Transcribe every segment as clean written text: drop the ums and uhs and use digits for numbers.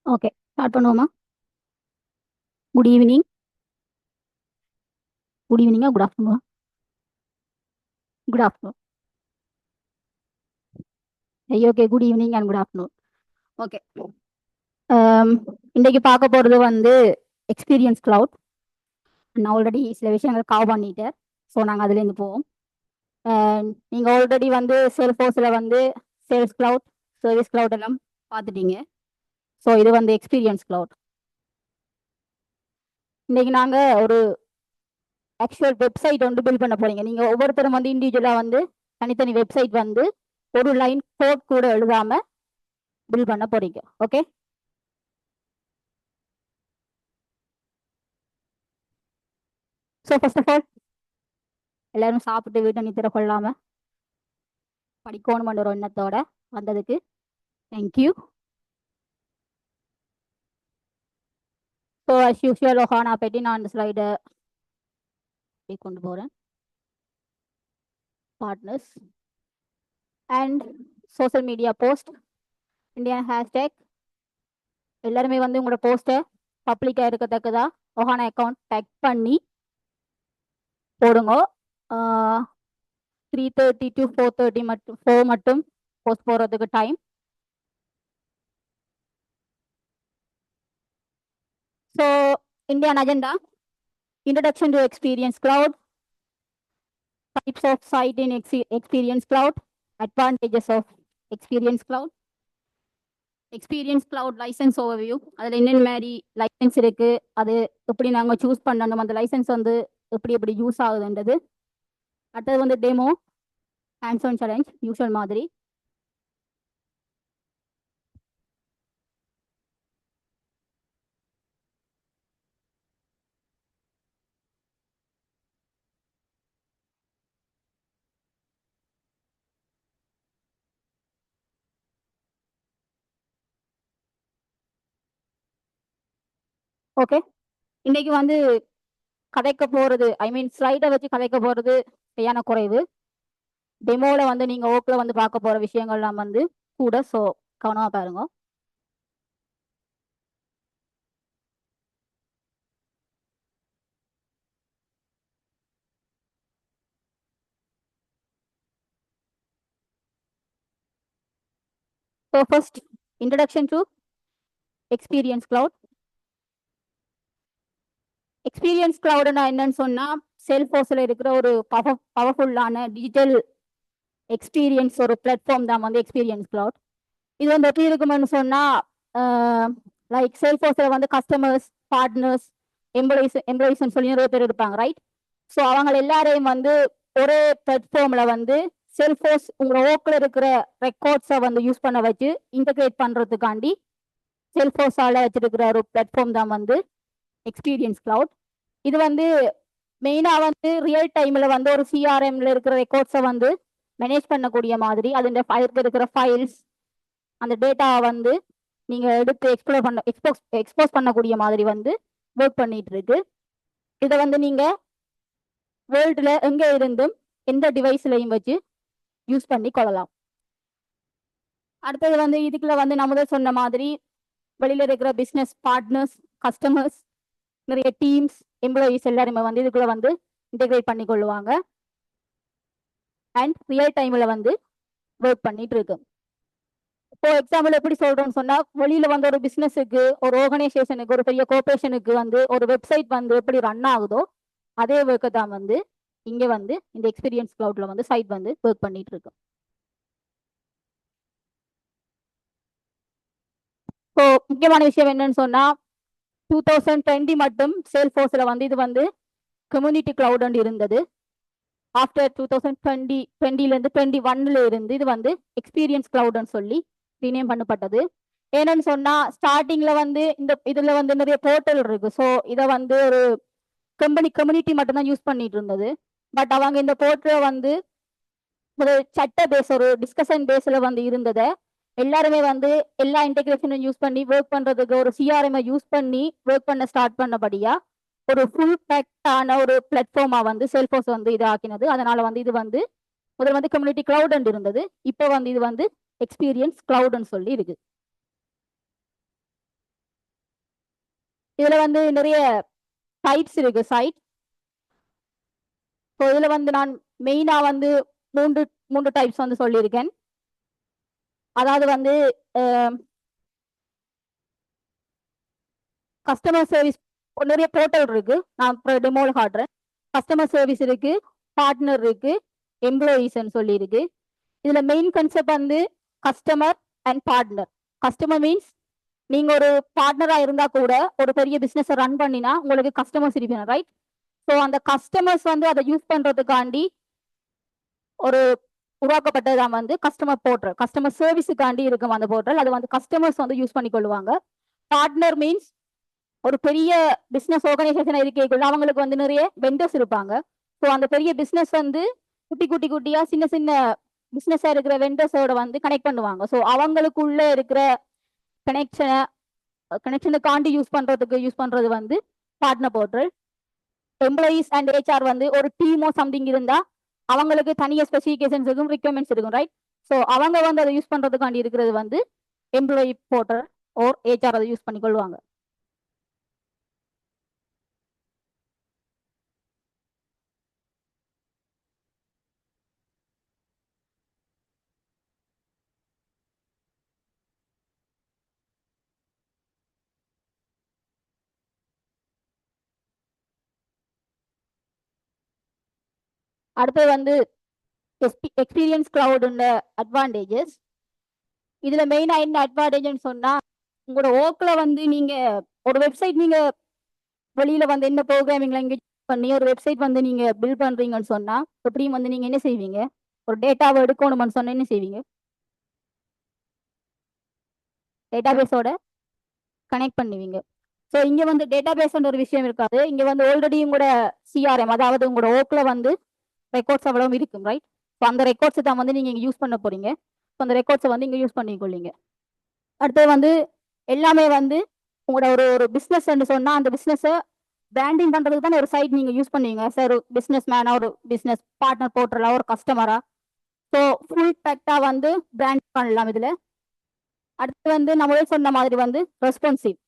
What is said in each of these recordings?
Okay, start பண்ணுவோமா? Good evening. Good ஈவினிங்கா, good afternoon? Good afternoon. Okay, good evening and good afternoon. Okay. இன்னைக்கு பார்க்க போகிறது வந்து எக்ஸ்பீரியன்ஸ் கிளவுட். நான் ஆல்ரெடி சில விஷயங்கள் கவர் பண்ணிட்டேன். ஸோ நாங்கள் அதுலேருந்து போவோம். நீங்கள் ஆல்ரெடி வந்து சேல்ஸ்ஃபோர்ஸில் வந்து சேல்ஸ் கிளவுட், சர்வீஸ் கிளவுட் எல்லாம் பார்த்துட்டீங்க. ஸோ இது வந்து எக்ஸ்பீரியன்ஸ் கிளவுட். இன்னைக்கு நாங்கள் ஒரு ஆக்சுவல் வெப்சைட் வந்து பில்ட் பண்ண போறீங்க. நீங்கள் ஒவ்வொருத்தரும் வந்து இண்டிவிஜுவலாக வந்து தனித்தனி வெப்சைட் வந்து ஒரு லைன் கோட் கூட எழுதாம பில்ட் பண்ண போறீங்க. Okay. So first of all எல்லாரும் சாப்பிட்டு வீட்டை நித்திர கொள்ளாம படிக்கணும்ன்ற ஒரு எண்ணத்தோட வந்ததுக்கு thank you. So as usual Ohana பற்றி நான் அந்த ஸ்லைடை கொண்டு போகிறேன். Partners and social media post, Indian hashtag. எல்லாருமே வந்து உங்களோட போஸ்ட்டை பப்ளிக்காக இருக்கத்தக்கதா ஒஹானா அக்கௌண்ட் டேக் பண்ணி போடுங்க. 3:30 to 4:30 மட்டும் 4 மட்டும் போஸ்ட் போடுறதுக்கு time. So Indian agenda: introduction to experience cloud, types of site in experience cloud, advantages of experience cloud, experience cloud license overview. அதில் என்னென்ன மாதிரி லைசன்ஸ் இருக்கு, அது எப்படி நாங்கள் சூஸ் பண்ணணும், அந்த லைசன்ஸ் வந்து எப்படி எப்படி யூஸ் ஆகுதுன்றது. அடுத்தது வந்து demo, hands on challenge usual மாதிரி. ஓகே, இன்னைக்கு வந்து கதைக்க போகிறது, ஐ மீன் ஸ்லைடை வச்சு கதைக்க போகிறது சரியான குறைவு. டெமோவில் வந்து நீங்கள் ஓக்கில் வந்து பார்க்க போகிற விஷயங்கள்லாம் வந்து கூட. ஸோ கவனமாக பாருங்க. So first, introduction to experience cloud. Experience கிளவுட்னா என்னன்னு சொன்னால், சேல்ஸ்ஃபோர்ஸில் இருக்கிற ஒரு பவர்ஃபுல்லான டிஜிட்டல் எக்ஸ்பீரியன்ஸ் ஒரு பிளாட்ஃபார்ம் தான் வந்து எக்ஸ்பீரியன்ஸ் கிளவுட். இது வந்து எப்படி இருக்குமென்னு சொன்னால், லைக் சேல்ஸ்ஃபோர்ஸில் வந்து கஸ்டமர்ஸ், பார்ட்னர்ஸ், எம்ப்ளாயிஸ்ன்னு சொல்லி நிறைய பேர் இருப்பாங்க, ரைட்? ஸோ அவங்க எல்லாரையும் வந்து ஒரே பிளாட்ஃபார்மில் வந்து சேல்ஸ்ஃபோர்ஸ் உங்களோட ஓக்கில் இருக்கிற ரெக்கார்ட்ஸை வந்து யூஸ் பண்ண வச்சு இன்டகிரேட் பண்ணுறதுக்காண்டி சேல்ஸ்ஃபோர்ஸால் வச்சிருக்கிற ஒரு பிளாட்ஃபார்ம் தான் வந்து எக்ஸ்பீரியன்ஸ் கிளவுட். இது வந்து மெயினாக வந்து ரியல் டைமில் வந்து ஒரு சிஆர்எம்ல இருக்கிற ரெக்கார்ட்ஸை வந்து மேனேஜ் பண்ணக்கூடிய மாதிரி, அதில் இருக்கிற ஃபைல்ஸ், அந்த டேட்டாவை வந்து நீங்கள் எடுத்து எக்ஸ்போஸ் பண்ணக்கூடிய மாதிரி வந்து ஒர்க் பண்ணிட்டு இருக்கு. இதை வந்து நீங்கள் வேர்ல்டில் எங்கே இருந்தும் எந்த டிவைஸ்லையும் வச்சு யூஸ் பண்ணி கொள்ளலாம். அடுத்தது வந்து இதுக்குள்ள வந்து நம்ம சொன்ன மாதிரி வெளியில் இருக்கிற பிஸ்னஸ் பார்ட்னர்ஸ், கஸ்டமர்ஸ், நிறைய டீம்ஸ், எம்ப்ளாயீஸ் எல்லாருமே வந்து இதுக்குள்ள வந்து இன்டெகிரேட் பண்ணி கொள்ளுவாங்க அண்ட் ரியல் டைம்ல வந்து ஒர்க் பண்ணிட்டு இருக்கு. இப்போ எக்ஸாம்பிள் எப்படி சொல்றோம்னு சொன்னா, வெளியில வந்து ஒரு பிசினஸுக்கு, ஒரு ஆர்கனைசேஷனுக்கு, ஒரு பெரிய கோர்பரேஷனுக்கு வந்து ஒரு வெப்சைட் வந்து எப்படி ரன் ஆகுதோ அதே ஒர்க்கை தான் வந்து இங்க வந்து இந்த எக்ஸ்பீரியன்ஸ் கிளவுட்ல வந்து சைட் வந்து ஒர்க் பண்ணிட்டு இருக்கு. ஸோ முக்கியமான விஷயம் என்னன்னு சொன்னா, 2020 மட்டும் சேல்ஸ்ஃபோர்ஸ்ல வந்து இது வந்து கம்யூனிட்டி கிளவுட் இருந்தது. ஆஃப்டர் 2020 21 இருந்து இது வந்து எக்ஸ்பீரியன்ஸ் கிளவுட்னு சொல்லி ரீநேம் பண்ணப்பட்டது. ஏன்னு சொன்னா, ஸ்டார்டிங்ல வந்து இந்த இதுல வந்து நிறைய போர்ட்டல் இருக்கு. ஸோ இதை வந்து ஒரு கம்யூனிட்டி மட்டும் தான் யூஸ் பண்ணிட்டு இருந்தது. பட் அவங்க இந்த போர்ட்டலை வந்து ஒரு சட்ட பேஸ், ஒரு டிஸ்கஷன் பேஸ்ல வந்து இருந்ததை எல்லாருமே வந்து எல்லா இன்டெகிரேஷனும் யூஸ் பண்ணி ஒர்க் பண்றதுக்கு ஒரு சிஆர்எம் யூஸ் பண்ணி ஒர்க் பண்ண ஸ்டார்ட் பண்ணபடியா ஒரு ஃபுல் பேக்டான ஒரு பிளாட்ஃபார்மா வந்து சேல்ஸ்ஃபோர்ஸ் வந்து இது ஆக்கினது. அதனால வந்து இது வந்து முதல்ல வந்து கம்யூனிட்டி கிளவுட் இருந்தது. இப்போ வந்து இது வந்து எக்ஸ்பீரியன்ஸ் கிளவுட்னு சொல்லி இருக்கு. இதுல வந்து நிறைய டைப்ஸ் இருக்கு சைட். ஸோ இதுல வந்து நான் மெயினா வந்து மூன்று மூன்று டைப்ஸ் வந்து சொல்லியிருக்கேன். அதாவது வந்து கஸ்டமர் சர்வீஸ் நிறைய போர்ட்டல் இருக்கு. நான் டெமோல காட்டுறேன். கஸ்டமர் சர்வீஸ் இருக்கு, பார்ட்னர் இருக்கு, எம்ப்ளாயீஸ்ன்னு சொல்லி இருக்கு. இதுல மெயின் கான்செப்ட் வந்து customer and partner. Customer means நீங்க ஒரு பார்ட்னரா இருந்தா கூட ஒரு பெரிய பிசினஸ் ரன் பண்ணினா உங்களுக்கு கஸ்டமர்ஸ் இருப்பீங்க, ரைட்? ஸோ அந்த கஸ்டமர்ஸ் வந்து அதை யூஸ் பண்றதுக்காண்டி ஒரு உருவாக்கப்பட்டதான் வந்து கஸ்டமர் போர்ட்டல். கஸ்டமர் சர்வீஸுக்காண்டி இருக்கும் அந்த போர்ட்டல். அது வந்து கஸ்டமர்ஸ் வந்து யூஸ் பண்ணிக்கொள்வாங்க. பார்ட்னர் மீன்ஸ் ஒரு பெரிய பிசினஸ் ஆர்கனைசேஷன் இருக்கக்குள்ள அவங்களுக்கு வந்து நிறைய வெண்டர்ஸ் இருப்பாங்க. ஸோ அந்த பெரிய பிசினஸ் வந்து குட்டி குட்டி குட்டியா சின்ன சின்ன பிசினஸா இருக்கிற வெண்டர்ஸோட வந்து கனெக்ட் பண்ணுவாங்க. ஸோ அவங்களுக்குள்ள இருக்கிற கனெக்ஷனுக்காண்டி யூஸ் பண்றது வந்து partner portal. Employees and HR வந்து ஒரு டீமோ சம்திங் இருந்தா அவங்களுக்கு தனியாக ஸ்பெசிஃபிகேஷன்ஸ் இருக்கும், ரிக்வயர்மெண்ட்ஸ் இருக்கும், ரைட்? ஸோ அவங்க வந்து அதை யூஸ் பண்றதுக்காண்டி இருக்கிறது வந்து எம்ப்ளாயி போர்ட்டல் ஓர் ஹெச்ஆர் அதை யூஸ் பண்ணிக்கொள்வாங்க. அடுத்தது வந்து எக்ஸ்பீரியன்ஸ் கிளவுட் அட்வான்டேஜஸ். இதுல மெயினா என்ன அட்வான்டேஜ்னு சொன்னா, உங்களோட ஒர்க்ல வந்து நீங்க ஒரு வெப்சைட் நீங்க வெளியில வந்து என்ன ப்ரோக்ராமிங் லாங்குவேஜ் பண்ணி ஒரு வெப்சைட் வந்து நீங்க பில்ட் பண்றீங்கன்னு சொன்னா எப்படியும் வந்து நீங்க என்ன செய்வீங்க? ஒரு டேட்டாவை எடுக்கணும்னு சொன்னா என்ன செய்வீங்க? டேட்டாபேஸோட கனெக்ட் பண்ணுவீங்க. ஸோ இங்க வந்து டேட்டாபேஸ் ஒரு விஷயம் இருக்காது. இங்க வந்து ஆல்ரெடி உங்களோட சிஆர்எம், அதாவது உங்களோட ஒர்க்ல வந்து ரெக்கார்ட்ஸ் அவ்வளவு இருக்கும், ரைட்? ஸோ அந்த ரெக்கார்ட்ஸ் தான் வந்து நீங்க யூஸ் பண்ண போறீங்க. ஸோ அந்த ரெக்கார்ட்ஸை வந்து இங்க யூஸ் பண்ணிக்கொள்ளீங்க. அடுத்தது வந்து எல்லாமே வந்து உங்களோட ஒரு ஒரு பிஸ்னஸ் சொன்னா அந்த பிஸ்னஸை பிராண்டிங் பண்றதுக்கு தான் ஒரு சைட் நீங்க யூஸ் பண்ணுவீங்க. சார் ஒரு பிஸ்னஸ் மேனா, ஒரு பிஸ்னஸ் பார்ட்னர் போர்ட்டலா, ஒரு கஸ்டமரா. ஸோ ஃபுல் பேக்டா வந்து பிராண்ட் பண்ணலாம் இதுல. அடுத்து வந்து நம்மளே சொன்ன மாதிரி வந்து ரெஸ்பான்சிவ்.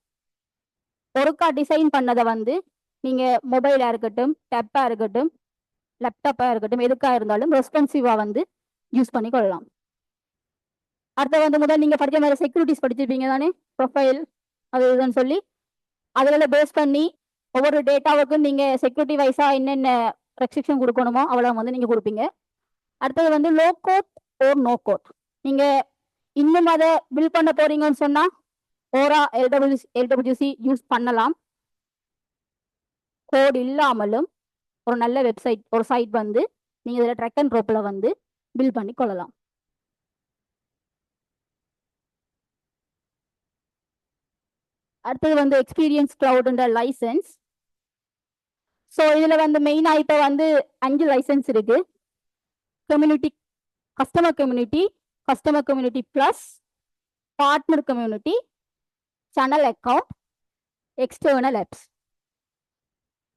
ஒருக்கா டிசைன் பண்ணதை வந்து நீங்க மொபைலா இருக்கட்டும், டேப்பா இருக்கட்டும், லேப்டாப்பா இருக்கட்டும், எதுக்கா இருந்தாலும் ரெஸ்பான்சிவா வந்து யூஸ் பண்ணி கொள்ளலாம். அடுத்து வந்து முதல் நீங்க படிச்ச மாதிரி செக்யூரிட்டிஸ் படிச்சிருப்பீங்க தானே, ப்ரொஃபைல் அது இதுன்னு சொல்லி அதுல பேஸ் பண்ணி ஒவ்வொரு டேட்டாவுக்கும் நீங்க செக்யூரிட்டி வைஸா என்னென்ன ரெஸ்ட்ரிக்ஷன் கொடுக்கணுமோ அவ்வளவு வந்து நீங்க கொடுப்பீங்க. அடுத்தது வந்து லோ கோட் ஓர் நோ கோட். நீங்க இன்னும் அதை பில் பண்ண போறீங்கன்னு சொன்னா ஓரா எல்டபிள்யூசி யூஸ் பண்ணலாம். கோட் இல்லாமலும் ஒரு நல்ல வெப்சைட், ஒரு சைட் வந்து நீங்க இதில் ட்ராக் அண்ட் ட்ராப்ல வந்து பில் பண்ணி கொள்ளலாம். அடுத்தது வந்து எக்ஸ்பீரியன்ஸ் கிளவுட் லைசன்ஸ். ஸோ இதுல வந்து மெயினா இப்போ வந்து 5 லைசன்ஸ் இருக்கு. Community, customer community plus, partner community, channel account, external apps.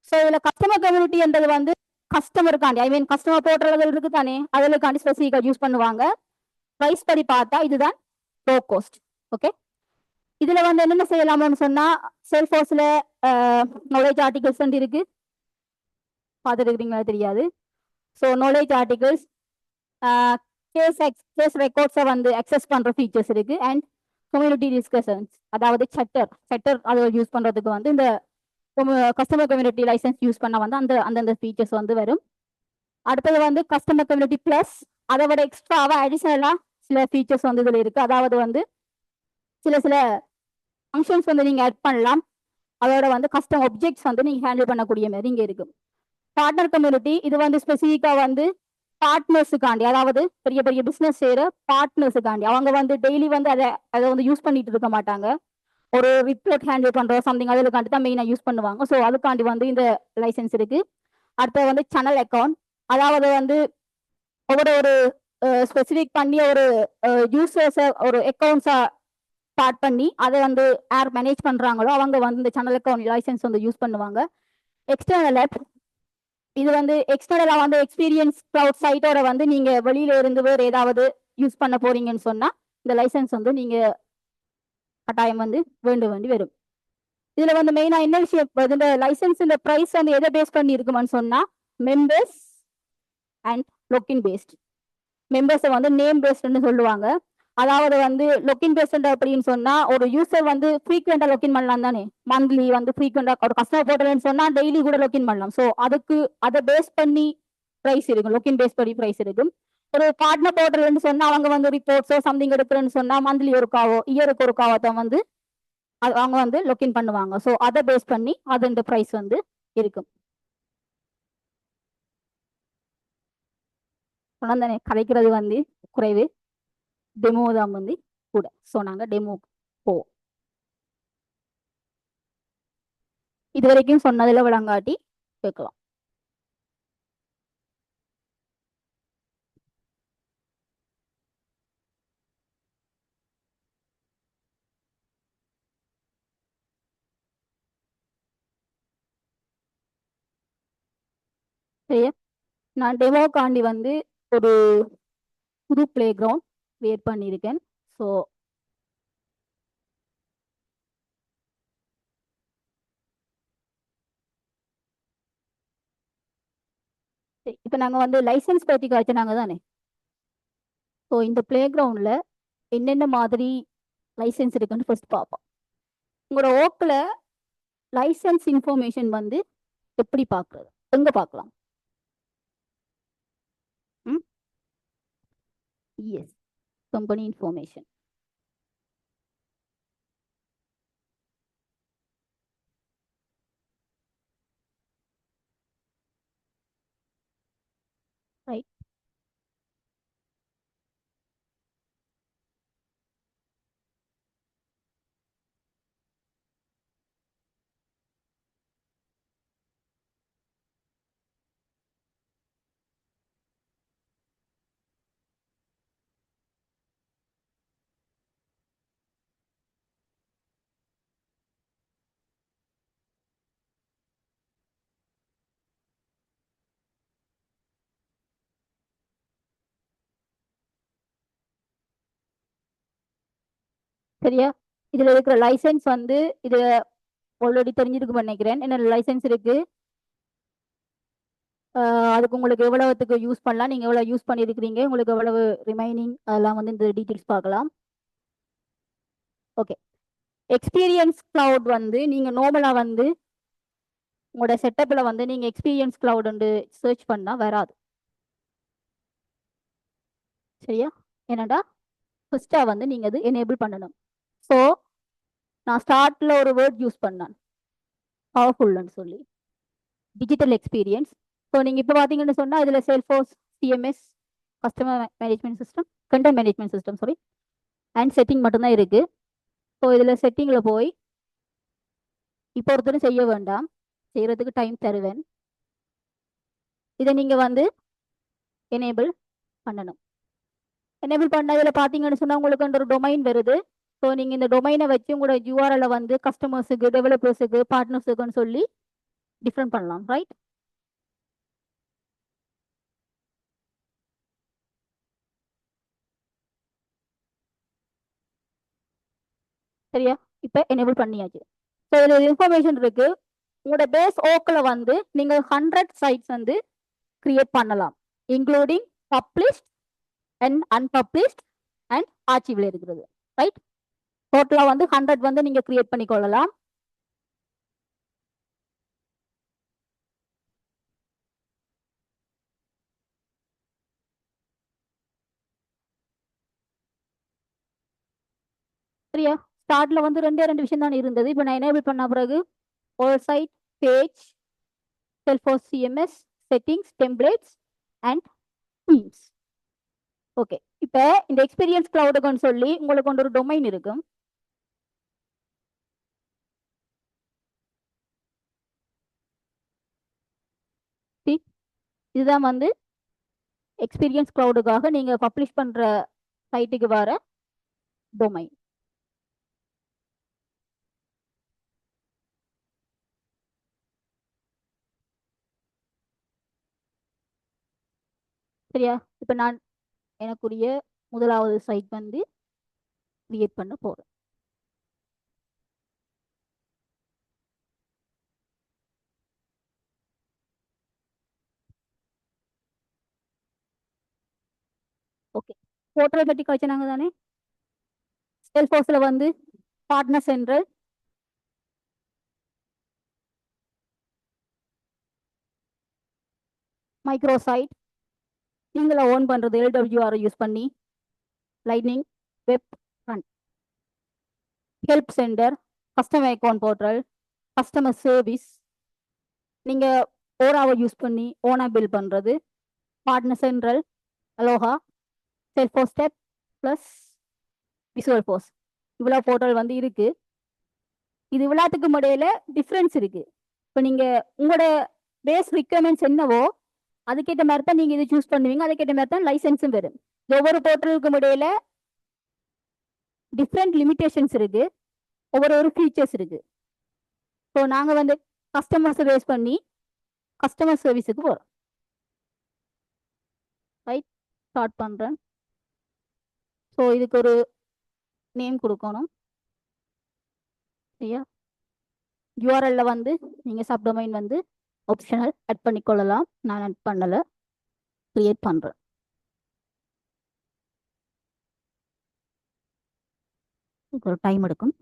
So இதுல கஸ்டமர் கம்யூனிட்டி என்றது வந்து கஸ்டமருக்காண்டி, ஐ மீன் கஸ்டமர் போர்ட்டல்கள் இருக்கு தானே, அதுக்காண்டி ஸ்பெசிஃபிக்கா யூஸ் பண்ணுவாங்க. ப்ரைஸ் படி பார்த்தா இதுதான் லோ காஸ்ட். ஓகே, இதுல வந்து என்னென்ன செய்யலாம்னு சொன்னா செல்ஃபோர்ஸ்ல நாலேஜ் ஆர்டிகல்ஸ் இருக்கு, பார்த்துருக்கீங்களா தெரியாது. ஸோ நாலேஜ் ஆர்டிகல்ஸ், கேஸ் ரெக்கார்ட்ஸை வந்து அக்சஸ் பண்ற ஃபீச்சர்ஸ் இருக்கு. அண்ட் கம்யூனிட்டி டிஸ்கஷன்ஸ், அதாவது செட்டர் அதை யூஸ் பண்றதுக்கு வந்து இந்த கஸ்டமர் கம்யூனிட்டி லைசன்ஸ் யூஸ் பண்ண வந்து அந்தந்த ஃபீச்சர்ஸ் வந்து வரும். அடுத்தது வந்து கஸ்டமர் கம்யூனிட்டி பிளஸ், அதை விட எக்ஸ்ட்ராவா அடிஷனலா சில ஃபீச்சர்ஸ் வந்து இதுல இருக்கு. அதாவது வந்து சில ஃபங்க்ஷன்ஸ் வந்து நீங்க ஆட் பண்ணலாம். அதோட வந்து கஸ்டம் ஆப்ஜெக்ட்ஸ் வந்து நீங்க ஹேண்டில் பண்ணக்கூடிய மாதிரி இங்க இருக்கு. பார்ட்னர் கம்யூனிட்டி, இது வந்து ஸ்பெசிஃபிக்கா வந்து பார்ட்னர்ஸுக்காண்டி, அதாவது பெரிய பெரிய பிசினஸ் செய்யற பார்ட்னர்ஸுக்காண்டி. அவங்க வந்து டெய்லி வந்து அதை வந்து யூஸ் பண்ணிட்டு இருக்க மாட்டாங்க. ஒரு ரிப்போர்ட் ஹேண்டில் பண்ற சம்திங் அதுக்காண்டி தான் மெயினா யூஸ் பண்ணுவாங்க. ஸோ அதுக்காண்டி வந்து இந்த லைசன்ஸ் இருக்கு. அடுத்தது வந்து சேனல் அக்கௌண்ட், அதாவது வந்து ஒவ்வொரு ஒரு ஸ்பெசிஃபிக் பண்ணி ஒரு யூசர்ஸை ஒரு அக்கௌண்ட்ஸா ஸ்டார்ட் பண்ணி அதை வந்து யார் மேனேஜ் பண்றாங்களோ அவங்க வந்து இந்த சேனல் அக்கௌண்ட் லைசன்ஸ் வந்து யூஸ் பண்ணுவாங்க. எக்ஸ்டர்னல் ஆப், இது வந்து எக்ஸ்டர்னலா வந்து எக்ஸ்பீரியன்ஸ் கிளவுட் சைட்டோட வந்து நீங்க வெளியில இருந்து வேறு ஏதாவது யூஸ் பண்ண போறீங்கன்னு சொன்னா இந்த லைசன்ஸ் வந்து நீங்க கட்டாயம் வந்து வேண்டி வரும். இதுல வந்து மெயினா என்ன விஷயம், இந்த லைசன்ஸ் இந்த பிரைஸ் வந்து எதை பேஸ் பண்ணி இருக்குமான்னு சொன்னா மெம்பர்ஸ் அண்ட் லொக்கின் பேஸ்ட். மெம்பர்ஸை வந்து நேம் பேஸ்ட்னு சொல்லுவாங்க. அதாவது வந்து லொக்கின் பேஸ்ட் அப்படின்னு சொன்னா ஒரு யூசர் வந்து ஃப்ரீக்வெண்டா லொக்கின் பண்ணலாம் தானே, மந்த்லி வந்து ஃப்ரீக்வெண்டா ஒரு கஸ்டமர் போர்ட்டல்னு சொன்னா டெய்லி கூட லொக்கின் பண்ணலாம். ஸோ அதுக்கு அதை பேஸ் பண்ணி ப்ரைஸ் இருக்கும், லொக்கின் பேஸ் பண்ணி ப்ரைஸ் இருக்கும். ஒரு பார்ட்னர் போர்ட்டல்னு சொன்னா அவங்க வந்து ரிப்போர்ட்ஸோ சம்திங் எடுக்கிறேன்னு சொன்னா மந்த்லி ஒருக்காவோ இயருக்கு ஒருக்காவோ தான் வந்து அவங்க வந்து லொக்கின் பண்ணுவாங்க. ஸோ அதை பேஸ் பண்ணி அது இந்த ப்ரைஸ் வந்து இருக்கும். தானே கதைக்கிறது வந்து குறைவு, டெமோ தான் வந்து கூட. ஸோ நாங்கள் டெமோ போவோம். இது வரைக்கும் சொன்னதில் விளங்காட்டி கேட்கலாம். சரியா, நான் டெமோக்காண்டி வந்து ஒரு புது பிளே கிரவுண்ட் கிரியேட் பண்ணியிருக்கேன். ஸோ இப்போ நாங்கள் வந்து லைசன்ஸ் பற்றி காய்ச்சினாங்க தானே. ஸோ இந்த பிளே கிரவுண்டில் என்னென்ன மாதிரி லைசன்ஸ் இருக்குன்னு ஃபர்ஸ்ட் பார்ப்போம். உங்களோட ஓக்கில் லைசன்ஸ் இன்ஃபர்மேஷன் வந்து எப்படி பார்க்குறது, எங்கே பார்க்கலாம்? Yes, company information. ரைட். சரியா, இதுல இருக்கிற லைசன்ஸ் வந்து இது ஆல்ரெடி தெரிஞ்சிருக்கு நினைக்கிறேன். என்ன லைசன்ஸ் இருக்கு, அதுக்கு உங்களுக்கு எவ்வளவுத்துக்கு யூஸ் பண்ணலாம், நீங்க எவ்வளவு யூஸ் பண்ணிருக்கிறீங்க, உங்களுக்கு எவ்வளவு ரிமைனிங், அதெல்லாம் வந்து இந்த டீட்டெயில்ஸ் பார்க்கலாம். ஓகே, எக்ஸ்பீரியன்ஸ் கிளவுட் வந்து நீங்க நார்மலா வந்து உங்களோட செட்டப்ல வந்து நீங்க எக்ஸ்பீரியன்ஸ் கிளவுட் சர்ச் பண்ணா வராது. சரியா, என்னடா ஃபர்ஸ்டா வந்து நீங்க அது எனேபிள் பண்ணணும். ஸோ நான் ஸ்டார்ட்ல ஒரு வேர்ட் யூஸ் பண்ணேன், பவர்ஃபுல்னு சொல்லி, டிஜிட்டல் எக்ஸ்பீரியன்ஸ். ஸோ நீங்க இப்போ பாத்தீங்கன்னு சொன்னா இதுல Salesforce, CMS, customer management system, content management system, sorry, and setting மட்டும்தான் இருக்கு. ஸோ இதுல செட்டிங்ல போய் இப்போ ஒருத்தரும் செய்ய வேண்டாம், செய்யறதுக்கு டைம் தருவேன். இதை நீங்க வந்து எனேபிள் பண்ணணும். எனேபிள் பண்ணதுல பாத்தீங்கன்னு சொன்னா உங்களுக்கு ஒரு டொமைன் வருது. ஸோ நீங்க இந்த டொமைனை வச்சு உங்களோட யூஆர்எல் வந்து கஸ்டமர்ஸுக்கு, டெவலப்பர்ஸுக்கு, பார்ட்னர்ஸுக்குன்னு சொல்லி டிஃப்ரெண்ட் பண்ணலாம். ரைட், சரியா, இப்போ எனேபிள் பண்ணியாச்சு. ஸோ இதில் இன்ஃபர்மேஷன் இருக்கு. உங்களோட பேஸ் ஓக்கில் வந்து நீங்க 100 சைட்ஸ் வந்து கிரியேட் பண்ணலாம், இன்க்ளூடிங் பப்ளிஷ்ட் அண்ட் அன்பப்ளிஷ்ட் அண்ட் ஆர்ச்சிவ்ல இருக்கிறது. ரைட், டோட்டலா வந்து 100 வந்து நீங்க கிரியேட் பண்ணிக்கொள்ளலாம். சரியா, ஸ்டார்ட்ல வந்து ரெண்டு விஷயம் தான் இருந்தது. இப்போ நான் எனேபிள் பண்ண பிறகு all site, page, Salesforce CMS, settings, templates and themes. Okay, இப்போ இந்த எக்ஸ்பீரியன்ஸ் கிளவுடுக்குன்னு சொல்லி உங்களுக்கு ஒரு டொமைன் இருக்கும். இதுதான் வந்து எக்ஸ்பீரியன்ஸ் கிளவுடுக்காக நீங்க பப்ளிஷ் பண்ற சைட்டுக்கு வர டொமைன். சரியா, இப்போ நான் எனக்குரிய முதலாவது சைட் வந்து கிரியேட் பண்ண போறேன். ஓகே, போர்ட்டல் பற்றி கழிச்சாங்க தானே. செல்ஃப் ஹவுஸ்ல வந்து பார்ட்னர் சென்ட்ரல், மைக்ரோசைட், நீங்கள ஓன் பண்றது LWR யூஸ் பண்ணி, lightning web front, help centre, customer account portal, customer service, நீங்க ஓராவை யூஸ் பண்ணி ஓனா பில் பண்றது, partner central, aloha, self house step plus visual force. இவ்வளோ போர்ட்டல் வந்து இருக்கு. இது இவ்வளோத்துக்கும் இடையில டிஃப்ரென்ஸ் இருக்கு. இப்போ நீங்க உங்களோட பேஸ் ரிக்வயர்மெண்ட்ஸ் என்னவோ அதுக்கேற்ற மாதிரி தான் நீங்க இது சூஸ் பண்ணுவீங்க. அதுக்கேற்ற மாதிரி தான் லைசன்ஸும் வரும். ஒவ்வொரு போர்ட்டலுக்கும் இடையில டிஃப்ரெண்ட் லிமிடேஷன்ஸ் இருக்கு, ஒவ்வொரு ஃபீச்சர்ஸ் இருக்கு. ஸோ நாங்க வந்து கஸ்டமர்ஸை பேஸ் பண்ணி கஸ்டமர் சர்வீஸுக்கு போறோம். ரைட், ஸ்டார்ட் பண்றேன். ஸோ இதுக்கு ஒரு நேம் கொடுக்கணும். சரியா, யூஆர்எல்ல வந்து நீங்க சப்டொமைன் வந்து ஆப்ஷனல் ஆட் பண்ணிக்கொள்ளலாம். நான் ஆட் பண்ணல, கிரியேட் பண்றேன். ஒரு டைம் எடுக்கும்.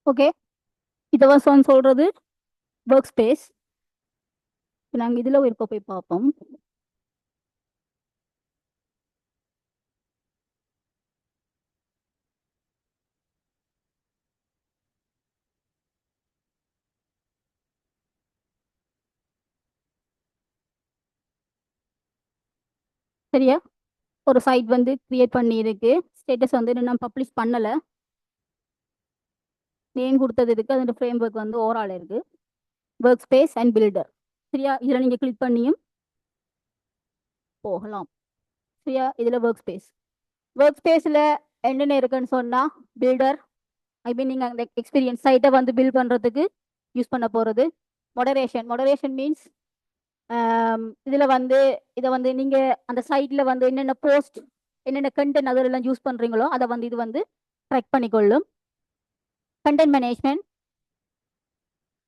ஓகே, இதை வந்து சொல்றது ஒர்க் ஸ்பேஸ். நாங்கள் இதில் இருக்க போய் பார்ப்போம். சரியா, ஒரு சைட் வந்து கிரியேட் பண்ணியிருக்கு. ஸ்டேட்டஸ் வந்து இன்னும் பப்ளிஷ் பண்ணலை. நேம் கொடுத்தது இருக்கு. அதோட ஃப்ரேம் ஒர்க் வந்து ஓவரால் இருக்கு. Work space and builder. சரியா, இதில் நீங்கள் கிளிக் பண்ணியும் போகலாம். சரியா, இதில் ஒர்க் ஸ்பேஸ். ஒர்க் ஸ்பேஸில் என்னென்ன இருக்குன்னு சொன்னால் பில்டர், ஐ மீன் நீங்கள் அந்த எக்ஸ்பீரியன்ஸ் சைட்டை வந்து பில்ட் பண்ணுறதுக்கு யூஸ் பண்ண போகிறது. மொடரேஷன் மீன்ஸ் இதில் வந்து இதை வந்து நீங்கள் அந்த சைட்டில் வந்து என்னென்ன போஸ்ட் என்னென்ன கண்டென்ட் அதெல்லாம் யூஸ் பண்ணுறீங்களோ அதை வந்து இது வந்து ட்ராக் பண்ணிக்கொள்ளும். கண்டென்ட் மேனேஜ்மெண்ட்,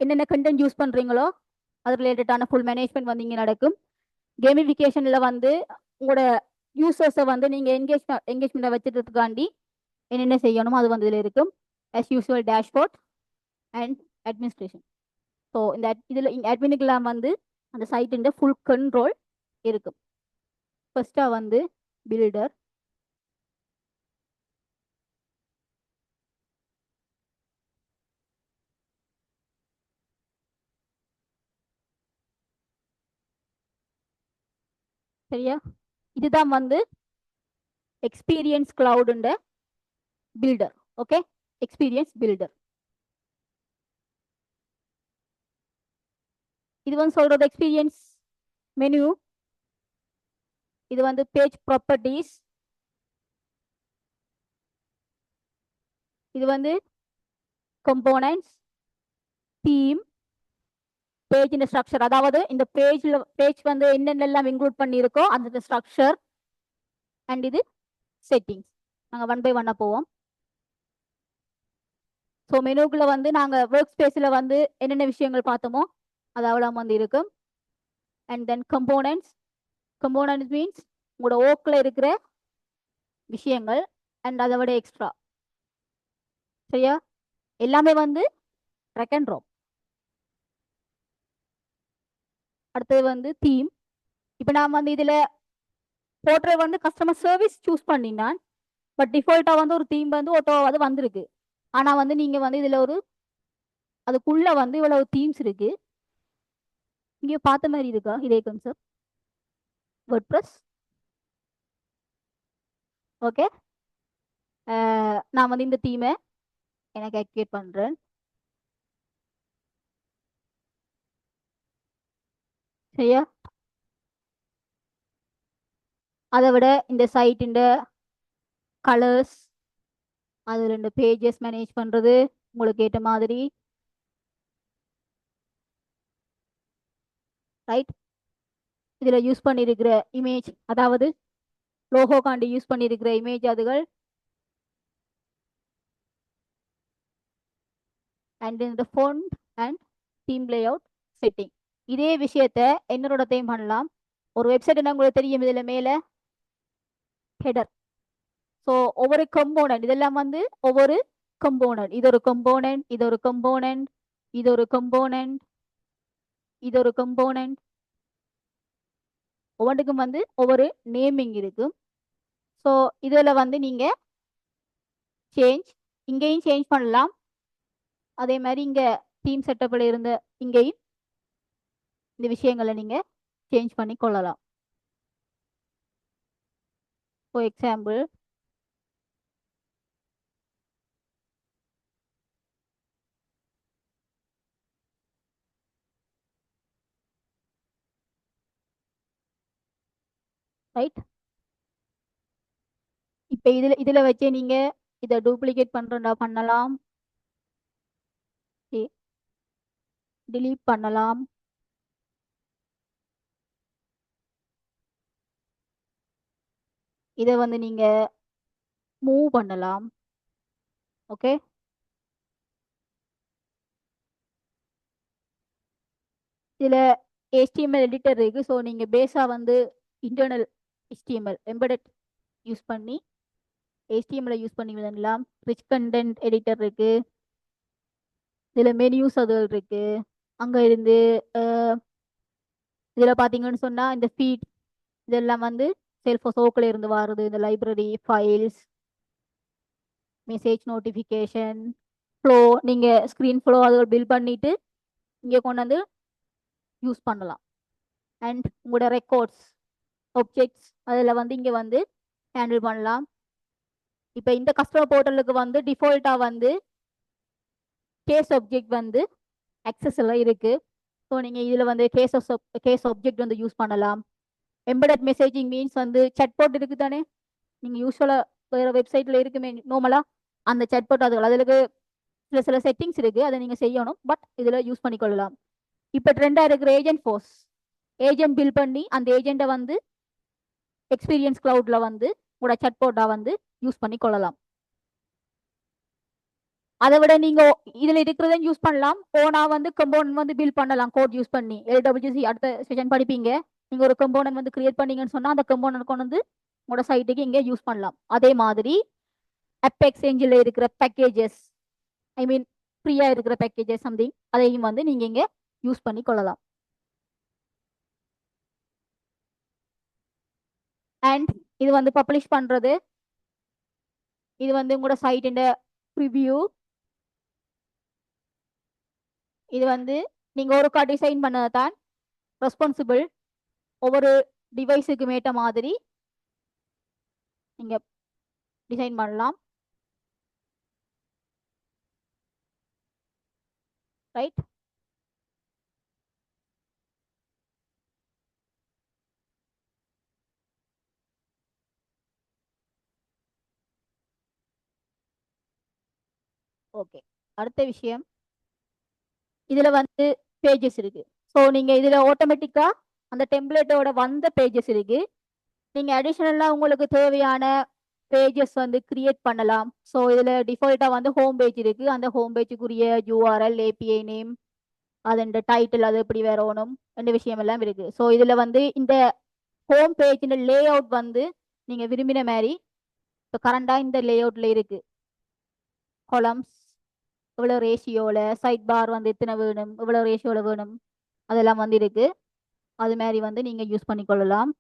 என்னென்ன கண்டென்ட் யூஸ் பண்ணுறீங்களோ அது ரிலேட்டடான ஃபுல் மேனேஜ்மெண்ட் வந்து இங்கே நடக்கும். கேமிஃபிகேஷனில் வந்து உங்களோட யூசர்ஸை வந்து நீங்கள் என்கேஜ்மெண்ட்டை வச்சுக்கிறதுக்காண்டி என்னென்ன செய்யணுமோ அது வந்து இதில் இருக்கும். As usual dashboard and administration. So இந்த இதில் அட்மினுக்கெல்லாம் வந்து அந்த சைட்டின் ஃபுல் கண்ட்ரோல் இருக்கும். ஃபர்ஸ்ட்டாக வந்து பில்டர். சரியா, இதுதான் வந்து எக்ஸ்பீரியன்ஸ் கிளவுடுன்ற பில்டர். Okay, experience builder. இது வந்து சொல்றது எக்ஸ்பீரியன்ஸ் மெனு. இது வந்து பேஜ் ப்ராப்பர்ட்டிஸ். இது வந்து கம்போனன்ட்ஸ், தீம், பேஜ் இந்த ஸ்ட்ரக்சர். அதாவது இந்த பேஜ் வந்து என்னென்னலாம் இன்க்ளூட் பண்ணியிருக்கோ அந்த ஸ்ட்ரக்சர். அண்ட் இது செட்டிங்ஸ். நாங்கள் 1 by 1 போவோம். ஸோ மெனுக்குள்ள வந்து நாங்கள் ஒர்க் ஸ்பேஸில் வந்து என்னென்ன விஷயங்கள் பார்த்தோமோ அது அவ்வளோ வந்து இருக்கும். And then components. Components means உங்களோட ஓக்கில் இருக்கிற விஷயங்கள் அண்ட் அதை விட எக்ஸ்ட்ரா. சரியா, எல்லாமே வந்து ட்ராக் அண்ட் ட்ராப். அடுத்தது வந்து தீம். இப்போ நான் வந்து இதில் போர்ட்ரேட் வந்து கஸ்டமர் சர்வீஸ் சூஸ் பண்ணினான். பட் டிஃபால்ட்டாக வந்து ஒரு தீம் வந்து ஓட்டோவாவது வந்திருக்கு. ஆனால் வந்து நீங்கள் வந்து இதில் ஒரு அதுக்குள்ளே வந்து இவ்வளவு தீம்ஸ் இருக்கு. இங்கே பார்த்த மாதிரி இருக்கா இதே கான்செப்ட்? வேர்ட்பிரஸ். ஓகே, நான் வந்து இந்த தீமை எனக்கு ஆக்டிவேட் பண்றேன். சரியா? அதை விட இந்த சைட்டின் கலர்ஸ், அது 2 பேஜஸ் மேனேஜ் பண்றது உங்களுக்கு ஏற்ற மாதிரி. ரைட், இதில் யூஸ் பண்ணியிருக்கிற இமேஜ், அதாவது லோகோ காண்டி யூஸ் பண்ணியிருக்கிற இமேஜ் அதுகள். அண்ட் இந்த found and theme layout setting. இதே விஷயத்த என்னோட டைம் பண்ணலாம். ஒரு வெப்சைட் என்ன உங்களுக்கு தெரியும், இதில் மேலே ஹெடர். ஸோ ஒவ்வொரு கம்போனன்ட், இதெல்லாம் வந்து ஒவ்வொரு கம்போனன்ட். இது ஒரு கம்போனன்ட், இது ஒரு கம்போனன்ட், இது ஒரு கம்போனன்ட், இது ஒரு கம்போனன்ட். ஒவ்வொன்றுக்கும் வந்து ஒவ்வொரு நேமிங் இருக்கு. ஸோ இதில் வந்து நீங்கள் சேஞ்ச், இங்கேயும் சேஞ்ச் பண்ணலாம். அதே மாதிரி இங்கே தீம் செட்டப்பில் இருந்த இங்கேயும் இந்த விஷயங்களை நீங்கள் சேஞ்ச் பண்ணி கொள்ளலாம். ஃபார் எக்ஸாம்பிள், ரைட், இப்போ இதில் வச்சு நீங்கள் இதை டூப்ளிகேட் பண்ணுறா பண்ணலாம், delete பண்ணலாம். இதை வந்து நீங்கள் மூவ் பண்ணலாம். ஓகே, இதில் HTML எடிட்டர் இருக்குது. ஸோ நீங்கள் பேஸாக வந்து இன்டர்னல் HTML எம்பெடட் யூஸ் பண்ணி HTML யூஸ் பண்ணி விடலாம். ரிச் கண்டென்ட் எடிட்டர் இருக்குது. இதில் மெனியூஸ் அதுகள் இருக்குது. அங்கே இருந்து இதில் பார்த்தீங்கன்னு சொன்னால் இந்த ஃபீட் இதெல்லாம் வந்து செல்ஃபோஸோக்கில் இருந்து வருது. இந்த library files, message notification, flow, நீங்கள் ஸ்க்ரீன் ஃப்ளோ அதுகள் பில் பண்ணிவிட்டு இங்கே கொண்டு வந்து யூஸ் பண்ணலாம். அண்ட் உங்களோட ரெக்கார்ட்ஸ், ஆப்ஜெக்ட்ஸ் அதில் வந்து இங்கே வந்து ஹேண்டில் பண்ணலாம். இப்போ இந்த கஸ்டமர் போர்ட்டலுக்கு வந்து டிஃபால்ட்டாக வந்து கேஸ் ஆப்ஜெக்ட் வந்து அக்சஸில் இருக்குது. ஸோ நீங்கள் இதில் வந்து கேஸ் ஆப்ஜெக்ட் வந்து யூஸ் பண்ணலாம். எம்பெடட் மெசேஜிங் மீன்ஸ் வந்து சட்போர்ட் இருக்குது தானே, நீங்கள் யூஸ்வலாக வேறு வெப்சைட்டில் இருக்குமே நார்மலாக அந்த சட்போர்ட் அதுகள் அதுக்கு சில செட்டிங்ஸ் இருக்குது, அதை நீங்கள் செய்யணும். பட் இதில் யூஸ் பண்ணிக்கொள்ளலாம். இப்போ ட்ரெண்டாக இருக்கிற ஏஜென்ட் ஃபோர்ஸ், ஏஜென்ட் பில் பண்ணி அந்த ஏஜெண்ட்டை வந்து எக்ஸ்பீரியன்ஸ் கிளவுட்ல வந்து உங்களோட சட்போர்ட்டாக வந்து யூஸ் பண்ணி கொள்ளலாம். அதை விட நீங்க இதுல இருக்கிறத யூஸ் பண்ணலாம். ஓனா வந்து கம்போனன்ட் வந்து பில்ட் பண்ணலாம் கோட் யூஸ் பண்ணி. LWC அடுத்த செஷன் படிப்பீங்க. நீங்க ஒரு கம்போனன்ட் வந்து கிரியேட் பண்ணீங்கன்னு சொன்னா அந்த கம்போனன்ட் கொண்டு வந்து உங்களோட சைட்டுக்கு இங்கே யூஸ் பண்ணலாம். அதே மாதிரி ஆப் எக்ஸ்சேஞ்சில் இருக்கிற பேக்கேஜஸ், ஐ மீன் ஃப்ரீயா இருக்கிற பேக்கேஜஸ் சம்திங், அதையும் வந்து நீங்க இங்க யூஸ் பண்ணி கொள்ளலாம். அண்ட் இது வந்து பப்ளிஷ் பண்றது, இது வந்து உங்களோட சைட்டின் ப்ரிவியூ. இது வந்து நீங்க ஒருக்கா டிசைன் பண்ணதை தான் ரெஸ்பான்சிபிள். ஒவ்வொரு டிவைஸுக்கு ஏற்ற மாதிரி நீங்க டிசைன் பண்ணலாம். Right, okay. அடுத்த விஷயம், இதுல வந்து பேஜஸ் இருக்கு. ஸோ நீங்க இதுல ஆட்டோமேட்டிக்கா அந்த டெம்ப்ளேட்டோட வந்த பேஜஸ் இருக்கு. நீங்க அடிஷனலா உங்களுக்கு தேவையான பேஜஸ் வந்து கிரியேட் பண்ணலாம். ஸோ இதுல டிஃபால்ட்டா வந்து ஹோம் பேஜ் இருக்கு. அந்த ஹோம் பேஜுக்குரிய URL, API நேம், அதோட டைட்டில், அது எப்படி வரணும், இந்த விஷயம் எல்லாம் இருக்கு. ஸோ இதுல வந்து இந்த ஹோம் பேஜின் லே அவுட் வந்து நீங்க விரும்பின மாதிரி இப்போ கரண்டா இந்த லே அவுட்ல இருக்கு. கொலம்ஸ் இவ்வளோ ரேஷியோவில், சைட் பார் வந்து எத்தனை வேணும், இவ்வளோ ரேஷியோவில் வேணும், அதெல்லாம் வந்து இருக்கு. அது மாதிரி வந்து நீங்கள் யூஸ் பண்ணிக்கொள்ளலாம்.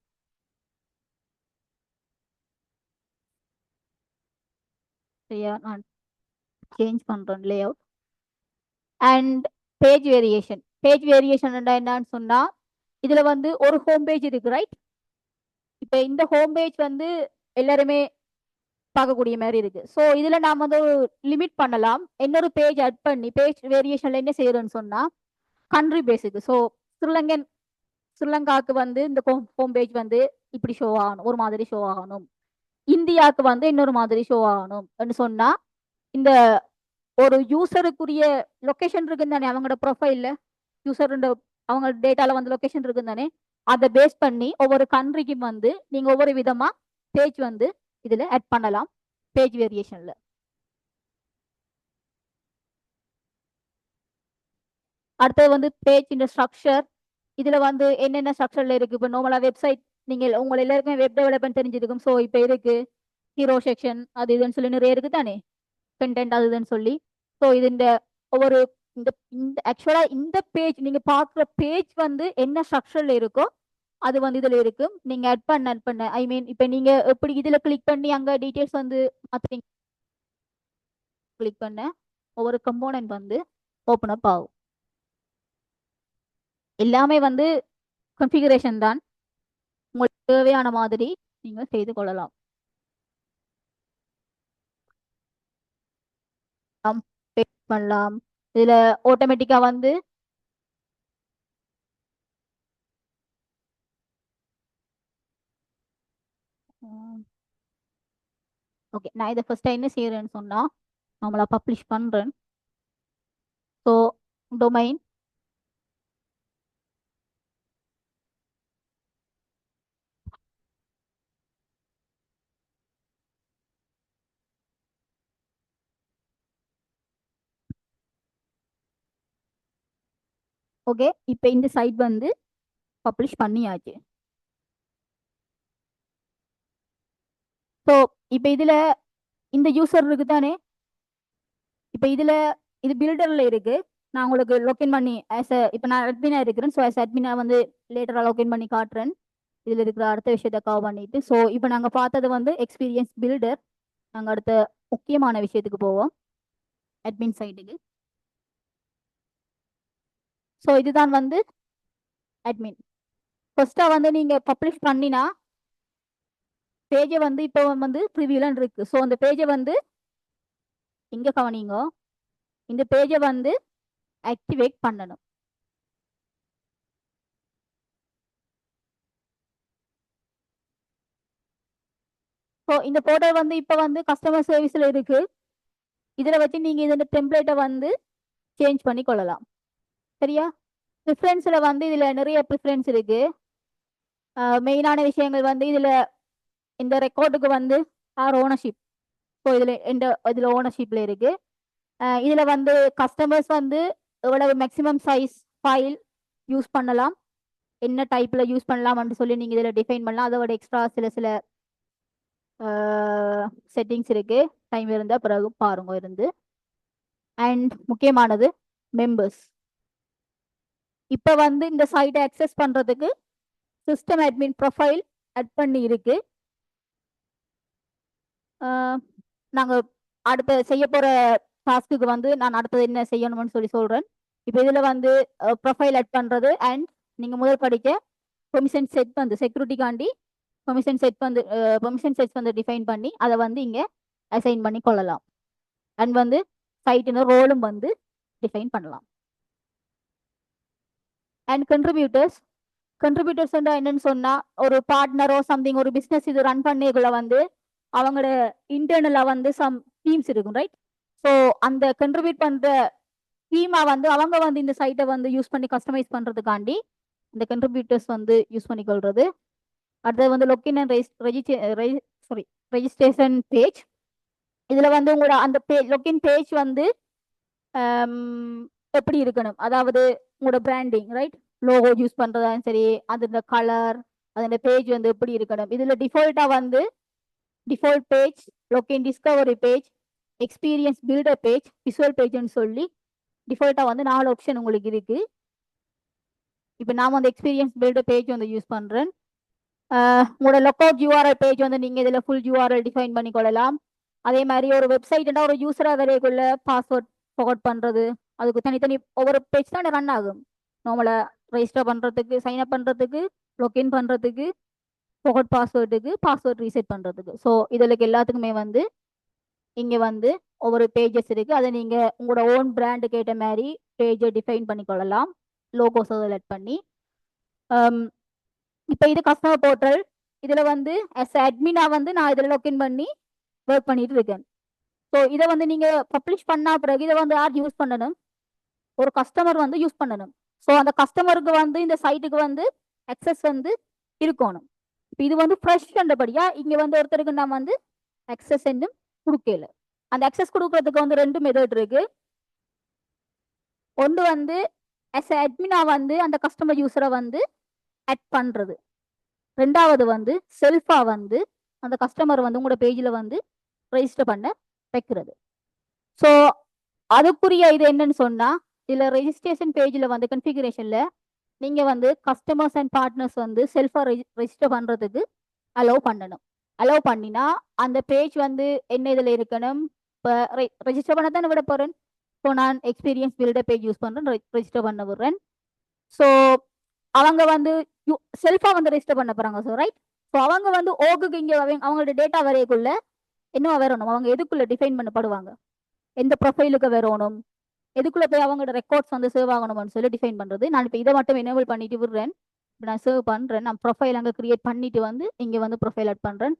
சரியா, நான் சேஞ்ச் பண்ணுறேன் lay out. And page variation, page variation என்னன்னு சொன்னா இதுல வந்து ஒரு ஹோம் பேஜ் இருக்கு, ரைட்? இப்ப இந்த ஹோம் பேஜ் வந்து எல்லாருமே பார்க்கக்கூடிய மாதிரி இருக்கு. ஸோ இதுல நாம வந்து ஒரு லிமிட் பண்ணலாம். இன்னொரு பேஜ் ஆட் பண்ணி பேஜ் வேரியேஷன்ல என்ன செய்யறோம்னு சொன்னா கண்ட்ரி பேஸுக்கு. ஸோ ஸ்ரீலங்கன் ஸ்ரீலங்காவுக்கு வந்து இந்த ஹோம் பேஜ் வந்து இப்படி ஷோ ஆகணும், ஒரு மாதிரி ஷோ ஆகணும். இந்தியாவுக்கு வந்து இன்னொரு மாதிரி ஷோ ஆகணும்னு சொன்னா இந்த ஒரு யூசருக்குரிய லொகேஷன் இருக்குன்னு தானே அவங்களோட ப்ரொஃபைல்ல, யூசர் அவங்க டேட்டால வந்து லொகேஷன் இருக்குன்னு தானே, அதை பேஸ் பண்ணி ஒவ்வொரு கண்ட்ரிக்கும் வந்து நீங்க ஒவ்வொரு விதமா பேஜ் வந்து இதுல ஆட் பண்ணலாம் பேஜ் வேரியேஷன்ல. அடுத்தது வந்து பேஜ் இந்த ஸ்ட்ரக்சர். இதுல வந்து என்னென்ன ஸ்ட்ரக்சர்ல இருக்கு? இப்போ நார்மலா வெப்சைட் நீங்க உங்க எல்லாருக்குமே வெப் டெவலப்மெண்ட் தெரிஞ்சிருக்கும். ஸோ இப்போ இருக்கு ஹீரோ செக்ஷன் அது இதுன்னு சொல்லி நிறைய இருக்கு தானே, கண்டென்ட் அது இதுன்னு சொல்லி. ஸோ இது இந்த ஒவ்வொரு இந்த இந்த ஆக்சுவலா இந்த பேஜ் நீங்க பார்க்குற பேஜ் வந்து என்ன ஸ்ட்ரக்சர்ல இருக்கோ அது வந்து இதுல இருக்கு. நீங்க ஆட் பண்ண ஐ மீன் இப்போ நீங்க எப்படி இதுல கிளிக் பண்ணி அங்க டீடைல்ஸ் வந்து மாத்துறீங்க, கிளிக் பண்ண ஒவ்வொரு கம்போனன்ட் வந்து ஓப்பன் அப் ஆகும். எல்லாமே வந்து கன்ஃபிகரேஷன் தான், உங்களுக்கு தேவையான மாதிரி நீங்க செய்து கொள்ளலாம். பண்ணலாம். இதுல ஆட்டோமேட்டிக்கா வந்து ஓகே, நான் இதை ஃபர்ஸ்ட் என்ன செய்யறேன்னு சொன்னா நம்மளா பப்ளிஷ் பண்றேன். So domain okay. இப்போ இந்த சைட் வந்து பப்ளிஷ் பண்ணியாச்சு. ஸோ இப்போ இதுல இந்த யூசர் இருக்கு தானே, இப்போ இதுல இது பில்டர்ல இருக்கு. நான் உங்களுக்கு லொகின் பண்ணி இப்போ நான் அட்மினா இருக்கிறேன். ஸோ அட்மினா வந்து லேட்டரா லொகின் பண்ணி காட்டுறேன். இதுல இருக்கிற அடுத்த விஷயத்தை கவர் பண்ணிட்டு. ஸோ இப்போ நாங்க பார்த்தது வந்து எக்ஸ்பீரியன்ஸ் பில்டர். நாங்க அடுத்த முக்கியமான விஷயத்துக்கு போவோம், அட்மின் சைட்டுக்கு. ஸோ இதுதான் வந்து அட்மின். ஃபர்ஸ்டா வந்து நீங்க பப்ளிஷ் பண்ணினா பேஜை வந்து இப்போ வந்து ப்ரிவியூல இருக்கு. ஸோ அந்த பேஜை வந்து இங்க கவனிங்க, இந்த பேஜை வந்து ஆக்டிவேட் பண்ணணும். ஸோ இந்த போர்ட்டல் வந்து இப்போ வந்து கஸ்டமர் சர்வீஸ்ல இருக்கு. இதுல வச்சு நீங்க இந்த டெம்ப்ளேட்டை வந்து சேஞ்ச் பண்ணி கொள்ளலாம். சரியா? ப்ரிஃபரன்ஸ்ல வந்து இதுல நிறைய ப்ரிஃபரன்ஸ் இருக்கு. மெயினான விஷயங்கள் வந்து இதுல இந்த ரெக்கார்டுக்கு வந்து ஆர் ஓனர்ஷிப். ஸோ இதுல ஓனர்ஷிப்ல இருக்கு. இதுல வந்து கஸ்டமர்ஸ் வந்து எவ்வளவு மேக்ஸிமம் சைஸ் ஃபைல் யூஸ் பண்ணலாம், என்ன டைப்ல யூஸ் பண்ணலாம்னு சொல்லி நீங்க இதுல டிஃபைன் பண்ணலாம். அதோட எக்ஸ்ட்ரா சில சில செட்டிங்ஸ் இருக்கு. டைம் இருந்தா பிறகு பாருங்க இருந்து. அண்ட் முக்கியமானது மெம்பர்ஸ். இப்போ வந்து இந்த சைட்டை அக்சஸ் பண்றதுக்கு சிஸ்டம் அட்மின் ப்ரொஃபைல் ஆட் பண்ணி இருக்கு. நாங்க அடுத்த செய்ய போற டாஸ்க்கு வந்து நான் அடுத்தது என்ன செய்யணும்னு சொல்லி சொல்றேன். இப்போ இதுல வந்து ப்ரொஃபைல் ஆட் பண்றது அண்ட் நீங்க முதல் படிக்க பெர்மிஷன் செட் வந்து செக்யூரிட்டிக்காண்டி பெர்மிஷன் செட் வந்து டிஃபைன் பண்ணி அதை வந்து இங்க அசைன் பண்ணி கொள்ளலாம். அண்ட் வந்து சைட்டின் ரோலும் வந்து டிஃபைன் பண்ணலாம். அண்ட் கண்ட்ரிபியூட்டர்ஸ் என்னன்னு சொன்னா ஒரு பார்ட்னரோ சம்திங் ஒரு பிசினஸ் இது ரன் பண்ணிக்குள்ள வந்து அவங்களோட இன்டர்னலா வந்து சம் டீம்ஸ் இருக்கும், ரைட்? ஸோ அந்த கண்ட்ரிபியூட் பண்ற டீமா வந்து அவங்க வந்து இந்த சைட்டை வந்து யூஸ் பண்ணி கஸ்டமைஸ் பண்றதுக்காண்டி இந்த கண்ட்ரிபியூட்டர்ஸ் வந்து யூஸ் பண்ணி கொள்றது. அடுத்தது வந்து லொக்கின் அண்ட் ரெஜிஸ்ட்ரேஷன் பேஜ். இதுல வந்து உங்களோட அந்த லொக்கின் பேஜ் வந்து எப்படி இருக்கணும், அதாவது உங்களோட பிராண்டிங், ரைட்? லோகோ யூஸ் பண்றதாலும் சரி, அதோட கலர், அதோட பேஜ் வந்து எப்படி இருக்கணும். இதுல டிஃபால்ட்டா வந்து default page, login discovery page, experience builder page, visual பேஜ்னு சொல்லி டிஃபால்ட்டா வந்து 4 ஆப்ஷன் உங்களுக்கு இருக்கு. இப்போ நான் வந்து எக்ஸ்பீரியன்ஸ் பில்டர் பேஜ் வந்து யூஸ் பண்றேன். உங்களோட லொக்கவுட் யூஆர்எல் பேஜ் வந்து நீங்க இதுல ஃபுல் யூஆர்எல் டிஃபைன் பண்ணி கொள்ளலாம். அதே மாதிரி ஒரு வெப்சைட்னா ஒரு யூசரா வரைக்குள்ள பாஸ்வேர்ட் ஃபார்வர்ட் பண்றது அதுக்கு தனித்தனி ஒவ்வொரு பேஜ் தான் ரன் ஆகும். நம்மளை ரெஜிஸ்டர் பண்ணுறதுக்கு சைன் அப் பண்ணுறதுக்கு லாக்இன் பண்ணுறதுக்கு ஃபோகட் பாஸ்வேர்டுக்கு பாஸ்வேர்ட் ரீசெட் பண்ணுறதுக்கு. ஸோ இதில் எல்லாத்துக்குமே வந்து இங்கே வந்து ஒவ்வொரு பேஜஸ் இருக்குது. அதை நீங்கள் உங்களோட ஓன் பிராண்டுக்கு ஏற்ற மாதிரி பேஜை டிஃபைன் பண்ணிக்கொள்ளலாம் லோகோஸை செலக்ட் பண்ணி. இப்போ இது கஸ்டமர் போர்ட்டல். இதில் வந்து as அட்மினா வந்து நான் இதில் லாக்இன் பண்ணி ஒர்க் பண்ணிட்டு இருக்கேன். ஸோ இதை வந்து நீங்கள் பப்ளிஷ் பண்ண பிறகு இதை வந்து யார் யூஸ் பண்ணணும்? ஒரு கஸ்டமர் வந்து யூஸ் பண்ணணும். ஸோ அந்த கஸ்டமருக்கு வந்து இந்த சைட்டுக்கு வந்து அக்சஸ் வந்து இருக்கணும். இப்போ இது வந்து ஃப்ரெஷ் கண்டபடியா இங்கே வந்து ஒருத்தருக்கு நான் வந்து அக்சஸ் இன்னும் கொடுக்கல. அந்த அக்சஸ் கொடுக்கறதுக்கு வந்து 2 மெத்தட் இருக்கு. ஒன்று வந்து as அட்மினா வந்து அந்த கஸ்டமர் யூஸரை வந்து ஆட் பண்றது. ரெண்டாவது வந்து செல்ஃபா வந்து அந்த கஸ்டமர் வந்து உங்களோட பேஜில் வந்து ரெஜிஸ்டர் பண்ண வைக்கிறது. ஸோ அதுக்குரிய இது என்னன்னு சொன்னா இதில் ரெஜிஸ்ட்ரேஷன் பேஜில் வந்து கன்ஃபிகரேஷன்ல நீங்க வந்து கஸ்டமர்ஸ் அண்ட் பார்ட்னர்ஸ் வந்து செல்ஃபா ரெஜிஸ்டர் பண்றதுக்கு அலோவ் பண்ணணும். அலோவ் பண்ணினா அந்த பேஜ் வந்து என்ன இதில் இருக்கணும்? இப்போ ரெஜிஸ்டர் பண்ண தானே விட போறேன். ஸோ நான் எக்ஸ்பீரியன்ஸ் பில்டர் பேஜ் யூஸ் பண்றேன், ரெஜிஸ்டர் பண்ண விடுறேன். ஸோ அவங்க வந்து செல்ஃபா வந்து ரெஜிஸ்டர் பண்ண போறாங்க. So right. ஸோ அவங்க வந்து ஓகுக்கு இங்கே அவங்களோட டேட்டா வரையக்குள்ள என்ன வரணும்? அவங்க எதுக்குள்ள டிஃபைன் பண்ணப்படுவாங்க? எந்த ப்ரொஃபைலுக்கு வரணும்? எதுக்குள்ள போய் அவங்களோட ரெக்கார்ட்ஸ் வந்து சேவ் ஆகணும்னு சொல்லி டிஃபைன் பண்றது. நான் இப்போ இதை மட்டும் எனேபிள் பண்ணிட்டு விடுறேன். இப்போ நான் சேவ் பண்றேன். நான் ப்ரொஃபைல் அங்கே கிரியேட் பண்ணிட்டு வந்து இங்க வந்து ப்ரொஃபைல் ஆட் பண்றேன்.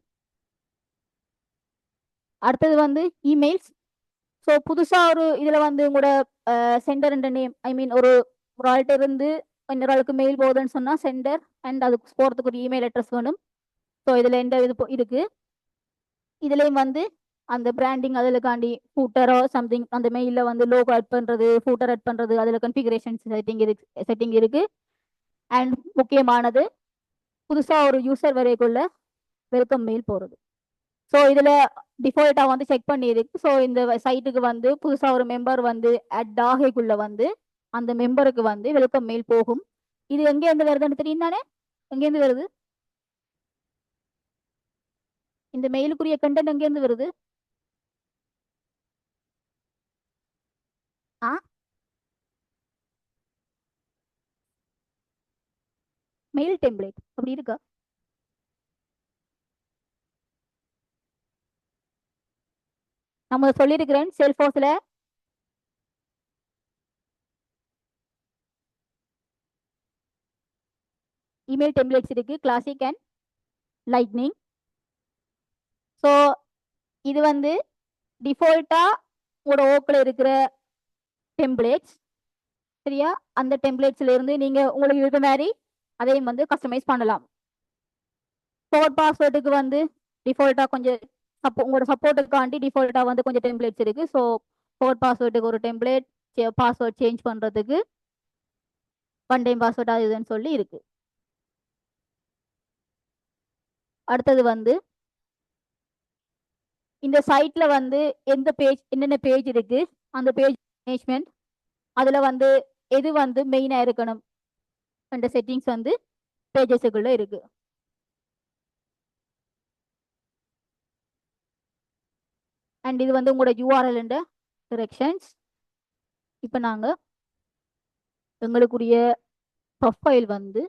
அடுத்தது வந்து இமெயில்ஸ். ஸோ புதுசா ஒரு இதுல வந்து உங்களோட சென்டர் அண்ட் நேம், ஐ மீன் ஒரு ஆள்கிட்ட இருந்து இன்னொரு ஆளுக்கு மெயில் போகுதுன்னு சொன்னா சென்டர் அண்ட் அதுக்கு போறதுக்கு ஒரு இமெயில் அட்ரஸ் வேணும். ஸோ இதுல எந்த இது இருக்கு. இதுலயும் வந்து அந்த பிராண்டிங் அதுலக்காண்டி ஃபூட்டரோ சம்திங் அந்த மெயிலில் வந்து லோகோ ஆட் பண்ணுறது, ஃபூட்டர் ஆட் பண்ணுறது, அதில் கன்ஃபிகரேஷன் செட்டிங் இருக்கு. அண்ட் முக்கியமானது புதுசாக ஒரு யூசர் வரைக்குள்ள வெல்கம் மெயில் போகிறது. ஸோ இதில் டிஃபால்ட்டாக வந்து செக் பண்ணியிருக்கு. ஸோ இந்த சைட்டுக்கு வந்து புதுசாக ஒரு மெம்பர் வந்து அட் ஆகைக்குள்ள வந்து அந்த மெம்பருக்கு வந்து வெல்கம் மெயில் போகும். இது எங்கேருந்து வருதுன்னு தெரியும் தானே? எங்கேருந்து வருது? இந்த மெயிலுக்குரிய கண்டென்ட் எங்கேருந்து வருது? ஆ, மெயில் டெம்ப்ளேட் அப்படி இருக்கா? நம்ம சொல்லியிருக்கிறேன் செல்ஃபோர்ஸில் இமெயில் டெம்ப்ளேட்ஸ் இருக்கு, கிளாசிக் அண்ட் லைட்னிங். ஸோ இது வந்து டிஃபால்ட்டா உங்களோட ஓக்கில் இருக்கிற டெம்ப்ளேட்ஸ். சரியா? அந்த டெம்ப்ளேட்ஸ்ல இருந்து நீங்க உங்களுக்கு இருக்க மாதிரி அதையும் வந்து கஸ்டமைஸ் பண்ணலாம். ஃபோர்ட் பாஸ்வேர்டுக்கு வந்து டிஃபால்ட்டா கொஞ்சம் உங்களோட சப்போர்ட்டுக்காண்டி டிஃபால்ட்டா வந்து கொஞ்சம் டெம்ப்ளேட்ஸ் இருக்கு. ஸோ ஃபோர்ட் பாஸ்வேர்டுக்கு ஒரு டெம்ப்ளேட், பாஸ்வேர்ட் சேஞ்ச் பண்றதுக்கு ஒன் டைம் பாஸ்வேர்ட் அது இதுன்னு சொல்லி இருக்கு. அடுத்தது வந்து இந்த சைட்ல வந்து எந்த பேஜ் என்னென்ன பேஜ் இருக்கு, அந்த பேஜ் மேனேஜ்மெண்ட், அதுல வந்து எது வந்து மெயினா இருக்கணும் அந்த செட்டிங்ஸ் வந்து பேஜஸுக்குள்ள இருக்கு. அண்ட் இது வந்து உங்களோட யூஆர்எல் டிரெக்ஷன்ஸ். இப்போ நாங்க எங்களுக்குரிய ப்ரொஃபைல் வந்து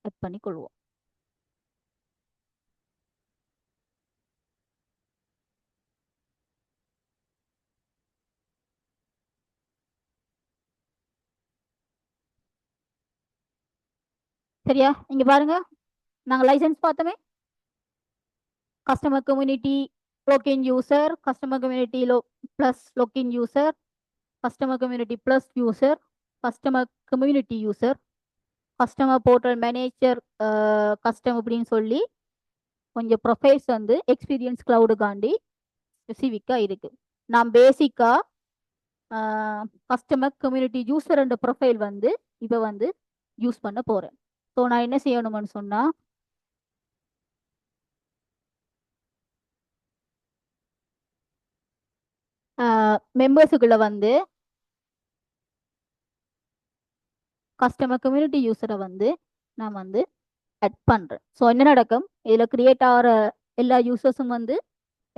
ஆட் பண்ணிக்கொள்வோம். சரியா? இங்க பாருங்க, நாங்க லைசன்ஸ் பார்த்தோமே. Customer community login user, customer community plus login user, customer community plus user, customer community user, customer portal manager custom அப்படின்னு சொல்லி கொஞ்சம் ப்ரொஃபைல்ஸ் வந்து எக்ஸ்பீரியன்ஸ் கிளவுடுக்காண்டி ஸ்பெசிஃபிக்கா இருக்கு. நான் பேசிக்கா கஸ்டமர் கம்யூனிட்டி யூசர் என்ற ப்ரொஃபைல் வந்து இப்போ வந்து யூஸ் பண்ண போறேன். ஸோ நான் என்ன செய்யணும்னு சொன்னா மெம்பர்ஸுக்குள்ள வந்து கஸ்டமர் கம்யூனிட்டி யூசரை வந்து நான் வந்து ஆட் பண்றேன். ஸோ என்ன நடக்கும்? இதுல கிரியேட் ஆகிற எல்லா யூசர்ஸும் வந்து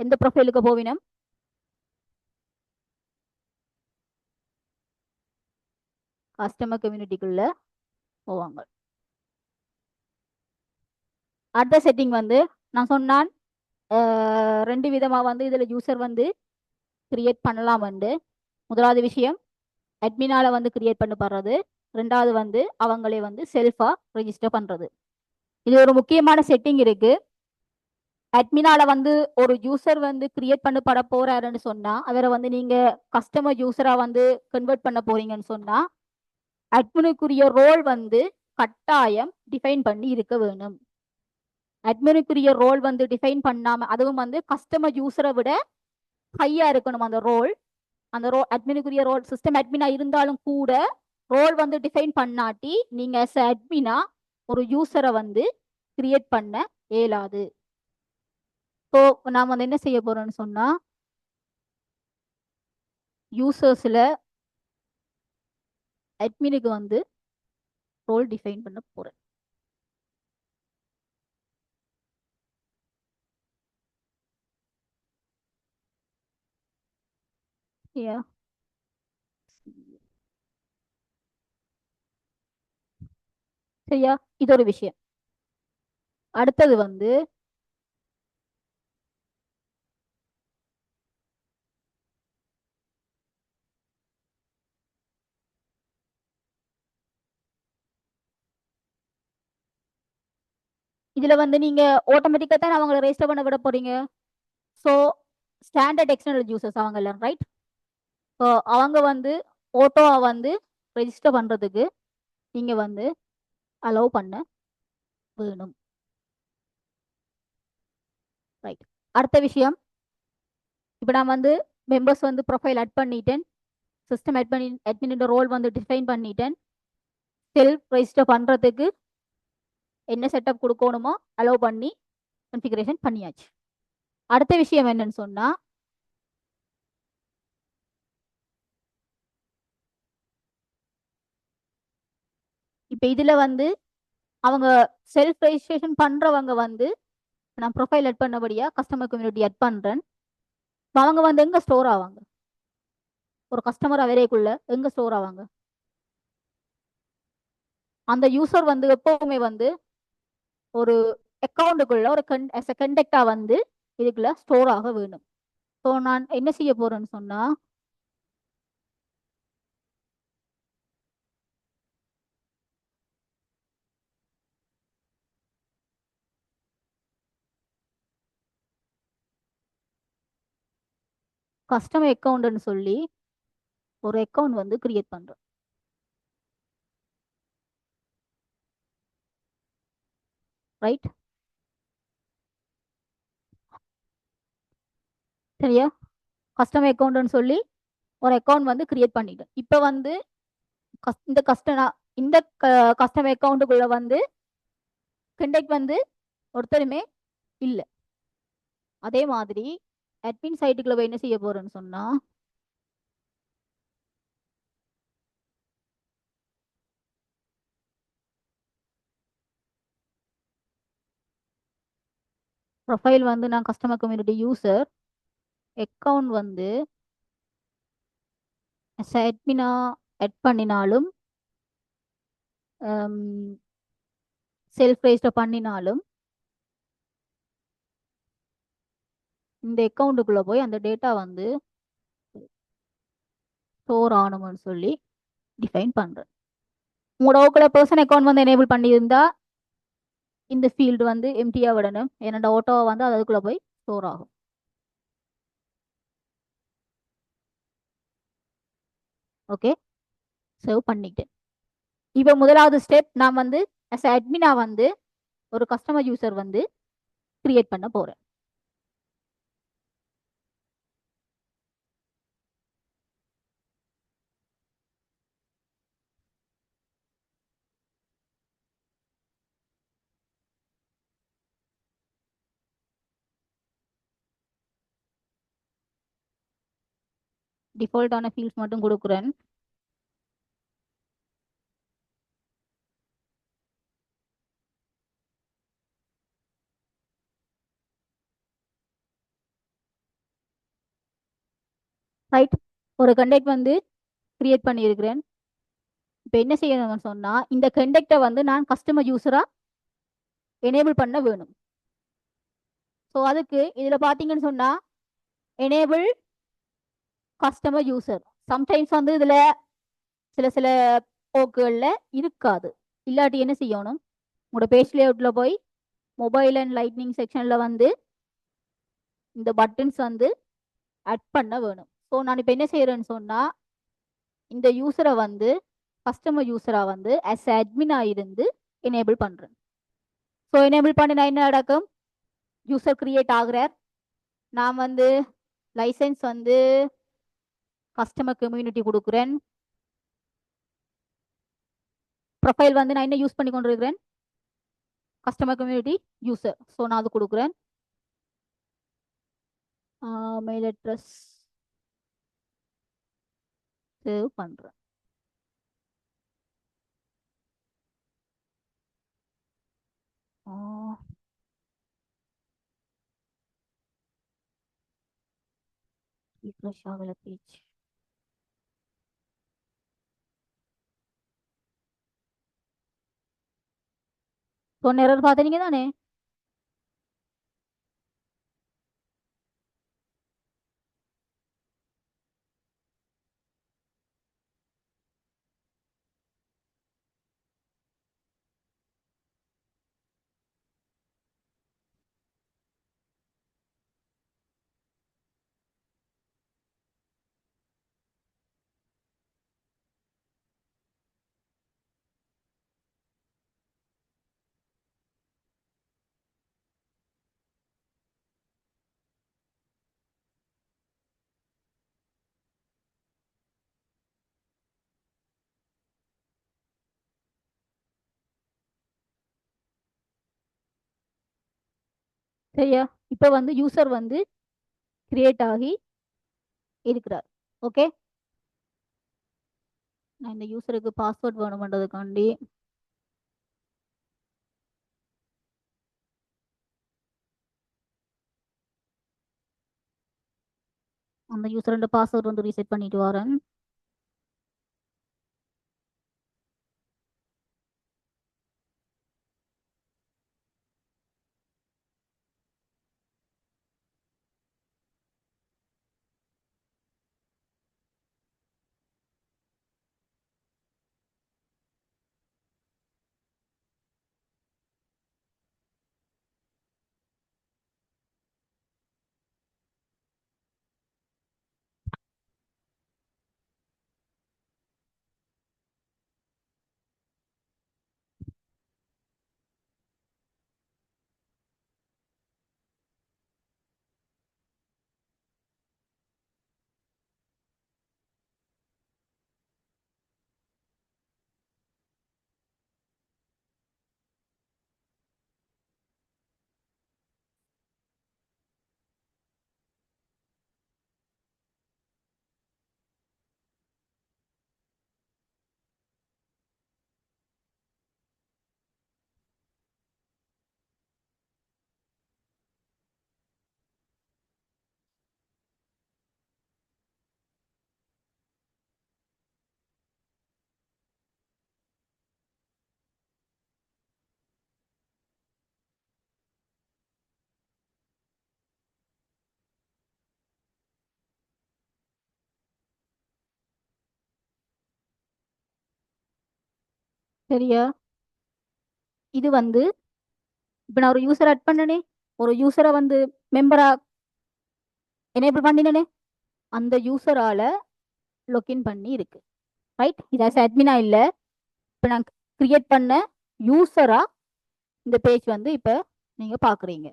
எந்த ப்ரொஃபைலுக்கு போவினம்? கஸ்டமர் கம்யூனிட்டிக்குள்ள போவாங்க. அடுத்த செட்டிங் வந்து நான் சொன்னான் ரெண்டு விதமா வந்து இதுல யூசர் வந்து கிரியேட் பண்ணலாம் வந்து. முதலாவது விஷயம் அட்மினால வந்து கிரியேட் பண்ணப்படுறது. ரெண்டாவது வந்து அவங்களே வந்து செல்ஃபா ரெஜிஸ்டர் பண்றது. இது ஒரு முக்கியமான செட்டிங் இருக்கு. அட்மினால வந்து ஒரு யூசர் வந்து கிரியேட் பண்ணப்பட போறாருன்னு சொன்னா அவரை வந்து நீங்க கஸ்டமர் யூசரா வந்து கன்வெர்ட் பண்ண போறீங்கன்னு சொன்னா அட்மினுக்குரிய ரோல் வந்து கட்டாயம் டிஃபைன் பண்ணி இருக்க வேணும். அட்மினுக்குரிய ரோல் வந்து டிஃபைன் பண்ணாம, அதுவும் வந்து கஸ்டமர் யூசரை விட ஹையா இருக்கணும் அந்த ரோல். அந்த ரோல் அட்மினுக்குரிய ரோல் சிஸ்டம் அட்மினா இருந்தாலும் கூட ரோல் வந்து டிஃபைன் பண்ணாட்டி நீங்க as a அட்மினா ஒரு யூசரை வந்து கிரியேட் பண்ண இயலாது. ஸோ நாம் வந்து என்ன செய்ய போறோம்னு சொன்னா யூசர்ஸ்ல அட்மினுக்கு வந்து ரோல் டிஃபைன் பண்ண போறேன். Yeah. சரியா, இது ஒரு விஷயம். அடுத்தது வந்து இதுல வந்து நீங்க ஆட்டோமேட்டிக்கா தான் அவங்கள ரெஜிஸ்டர் பண்ண விட போறீங்க. ஸோ ஸ்டாண்டர்ட் எக்ஸ்டர்னல் யூசர்ஸ் அவங்க எல்லாம் ரைட். ஸோ அவங்க வந்து ஓட்டோவை வந்து ரெஜிஸ்டர் பண்றதுக்கு நீங்க வந்து அலோவ் பண்ண வேணும். ரைட். அடுத்த விஷயம், இப்போ நான் வந்து மெம்பர்ஸ் வந்து ப்ரொஃபைல் ஆட் பண்ணிட்டேன், சிஸ்டம் அட்மின் ரோல் வந்து டிஃபைன் பண்ணிட்டேன். செல்ஃப் ரெஜிஸ்டர் பண்றதுக்கு என்ன செட்டப் கொடுக்கணுமோ அலோவ் பண்ணி கன்ஃபிகரேஷன் பண்ணியாச்சு. அடுத்த விஷயம் என்னன்னு சொன்னா இப்போ இதுல வந்து அவங்க செல்ஃப் ரெஜிஸ்ட்ரேஷன் பண்றவங்க வந்து நான் ப்ரொஃபைல் ஆட் பண்ணபடியா கஸ்டமர் கம்யூனிட்டி ஆட் பண்றேன். அவங்க வந்து எங்க ஸ்டோர் ஆவாங்க? ஒரு கஸ்டமர் அவரேக்குள்ள எங்க ஸ்டோர் ஆவாங்க? அந்த யூசர் வந்து எப்பவுமே வந்து ஒரு அக்கௌண்ட்டுக்குள்ள ஒரு கண்டக்டா வந்து இதுக்குள்ள ஸ்டோர் ஆக வேணும். ஸோ நான் என்ன செய்ய போறேன்னு சொன்னா கஸ்டமர் அக்கௌண்ட்னு சொல்லி ஒரு அக்கௌண்ட் வந்து கிரியேட் பண்றேன். ரைட். சரியா, கஸ்டமர் அக்கௌண்ட்னு சொல்லி ஒரு அக்கௌண்ட் வந்து கிரியேட் பண்ணிட்டேன். இப்போ வந்து இந்த கஸ்டமர் அக்கௌண்ட்டுக்குள்ள வந்து கண்டக்ட் வந்து ஒருத்தருமே இல்லை. அதே மாதிரி அட்மின் சைட்டுக்குள்ள போய் என்ன செய்ய போறேன்னு சொன்னா ப்ரொஃபைல் வந்து நான் கஸ்டமர் கம்யூனிட்டி யூசர் அக்கௌண்ட் வந்து அட்மினா ஆட் பண்ணினாலும் செல்ஃப் ரெஜிஸ்டர் பண்ணினாலும் இந்த அக்கௌண்ட்டுக்குள்ள போய் அந்த டேட்டா வந்து ஸ்டோர் ஆகணும்னு சொல்லி டிஃபைன் பண்றேன். உங்களோட ஓக்கல பர்சன் அக்கௌண்ட் வந்து எனேபிள் பண்ணியிருந்தா இந்த ஃபீல்டு வந்து எம்டியா விடணும். என்னோட ஓட்டோவை வந்து அதுக்குள்ள போய் ஸ்டோர் ஆகும். ஓகே, சேவ் பண்ணிட்டேன். இப்போ முதலாவது ஸ்டெப் நான் வந்து அஸ் அட்மினா வந்து ஒரு கஸ்டமர் யூசர் வந்து கிரியேட் பண்ண போறேன். டிஃபால்ட்டான ஃபீல்ட்ஸ் மட்டும் கொடுக்குறேன். ரைட். ஒரு கண்டெக்ட் வந்து கிரியேட் பண்ணியிருக்கிறேன். இப்போ என்ன செய்யணும்னு சொன்னா இந்த கண்டக்டை வந்து நான் கஸ்டமர் யூஸரா எனேபிள் பண்ண வேணும். ஸோ அதுக்கு இதுல பாத்தீங்கன்னு சொன்னா எனேபிள் கஸ்டமர் யூசர் சம்டைம்ஸ் வந்து இதுல சில சில போக்குகள்ல இருக்காது. இல்லாட்டி என்ன செய்யணும், உங்களோட பேஜ் லேஅவுட்ல போய் மொபைல் அண்ட் லைட்னிங் செக்ஷன்ல வந்து இந்த பட்டன்ஸ் வந்து ஆட் பண்ண வேணும். ஸோ நான் இப்போ என்ன செய்யறேன்னு சொன்னா இந்த யூசரை வந்து கஸ்டமர் யூசரா வந்து அஸ் அட்மினா இருந்து எனேபிள் பண்றேன். ஸோ எனேபிள் பண்ணினா என்ன நடக்கும், யூசர் கிரியேட் ஆகுறார். நான் வந்து லைசன்ஸ் வந்து கஸ்டமர் கம்யூனிட்டி கொடுக்குறேன். ப்ரொஃபைல் வந்து நான் என்ன யூஸ் பண்ணி கொண்டிருக்கிறேன், கஸ்டமர் கம்யூனிட்டி யூசர். ஸோ நான் அது கொடுக்குறேன். மெயில் அட்ரஸ் சேவ் பண்றேன். refresh ஆகல பேஜ். சொன்ன எரர் பார்த்தீங்க தானே. சரியா, இப்போ வந்து யூசர் வந்து கிரியேட் ஆகி இருக்கிறார். ஓகே, நான் இந்த யூசருக்கு பாஸ்வேர்ட் வேணும்ன்றதுக்காண்டி அந்த யூசரோட பாஸ்வேர்ட் வந்து ரீசெட் பண்ணிட்டு வரேன். சரியா, இது வந்து இப்போ நான் ஒரு யூசர் ஆட் பண்ணனே, ஒரு யூசரை வந்து மெம்பரா எனேபிள் பண்ணினனே, அந்த யூசரால லொகின் பண்ணி இருக்கு. ரைட், இது அட்மினா இல்லை, இப்போ நான் கிரியேட் பண்ண யூசரா இந்த பேஜ் வந்து இப்போ நீங்க பாக்குறீங்க.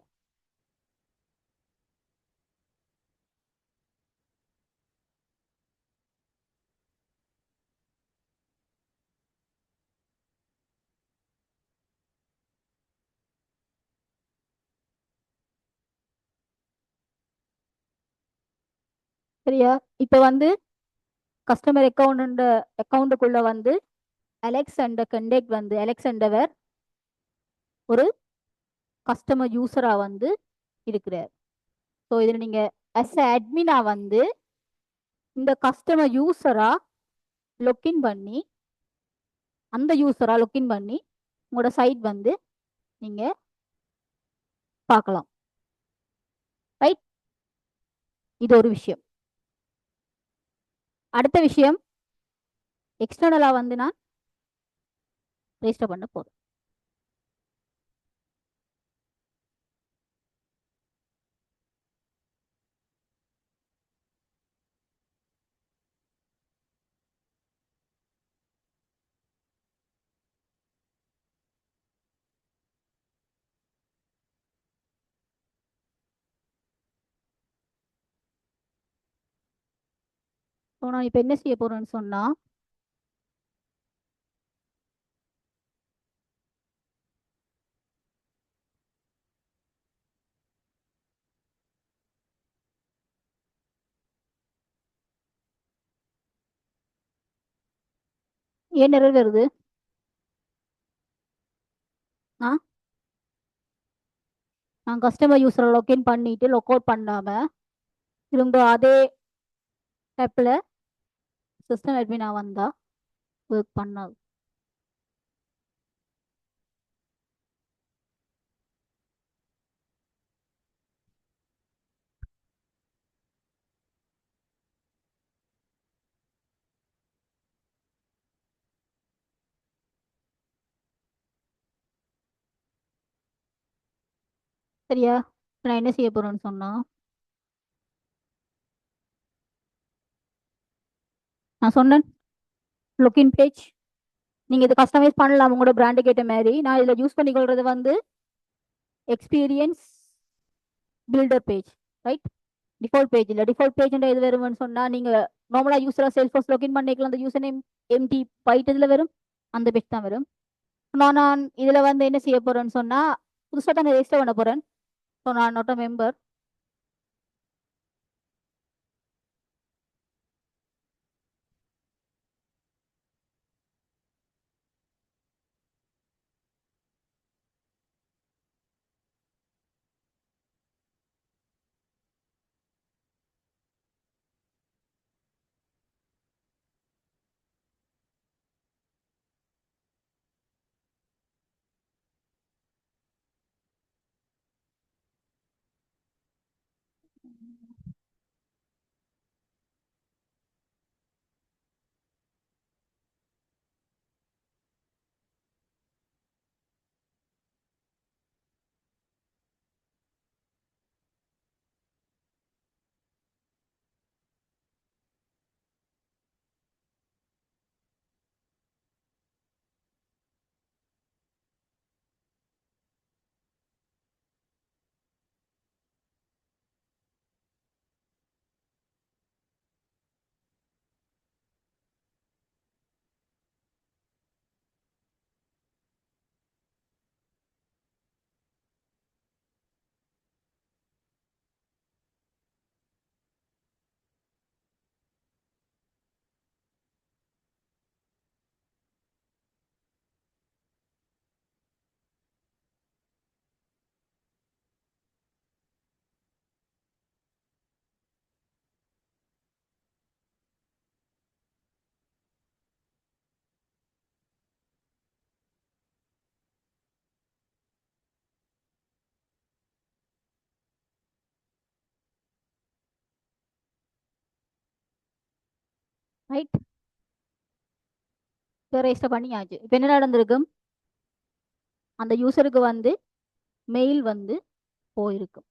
சரியா, இப்போ வந்து கஸ்டமர் அக்கௌண்ட்டுக்குள்ள வந்து அலெக்ஸ் அண்ட் கண்டெக்ட் வந்து அலெக்ஸ் அண்டவர் ஒரு கஸ்டமர் யூசரா வந்து இருக்கிறார். ஸோ இதில் நீங்க அஸ் அட்மினா வந்து இந்த கஸ்டமர் யூசரா லொக்கின் பண்ணி அந்த யூஸரா லாகின் பண்ணி உங்களோட சைட் வந்து நீங்க பார்க்கலாம். ரைட், இது ஒரு விஷயம். அடுத்த விஷயம், எக்ஸ்டர்னலா வந்து நான் ரெஜிஸ்டர் பண்ண போறேன். ஸோ நான் இப்போ என்ன செய்ய போறேன்னு சொன்னா, ஏன் எரர் வருது? ஆ, நான் கஸ்டமர் யூஸரை லாகின் பண்ணிட்டு லாக் அவுட் பண்ணாம திரும்ப அதே ஆப்ல சிஸ்டம் அட்மினா வந்தா ஒர்க் பண்ணாது. சரியா? இப்ப நான் என்ன செய்ய போறேன்னு சொன்னா, நான் சொன்னேன் லாகின் பேஜ், நீங்க இதை கஸ்டமைஸ் பண்ணலாம் உங்களோட பிராண்டுக்கு ஏற்ற மாதிரி. நான் இதில் யூஸ் பண்ணிக்கொள்றது வந்து experience builder page. Right, default page இல்லை. டிஃபால்ட் பேஜ் எது வரும்னு சொன்னா, நீங்க நார்மலா யூஸரா சேல்ஸ்ஃபோர்ஸ் லாகின் பண்ணிக்கலாம், அந்த யூசர் நேம் எம்டி பைட் இதுல வரும், அந்த பேஜ் தான் வரும். நான் இதுல வந்து என்ன செய்ய போறேன்னு சொன்னா, புதுசா தான் ரெஜிஸ்டர் பண்ண போறேன். ஸோ நான் நோட் மெம்பர். ரைட், இப்போ ரெஜிஸ்டர் பண்ணியாச்சு. இப்போ என்ன நடந்திருக்கும், அந்த யூசருக்கு வந்து மெயில் வந்து போயிருக்கும்.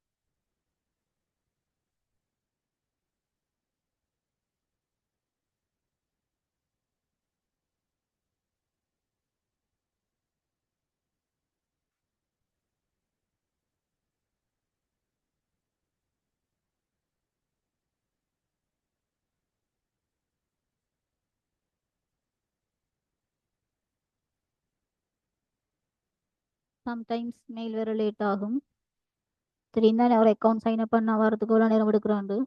சம்டைம்ஸ் மெயில் வேற லேட் ஆகும். தெரியும் தானே, ஒரு அக்கௌண்ட் சைன் அப் பண்ண வரதுக்கு எவ்வளோ நேரம் எடுக்கிறாண்டு.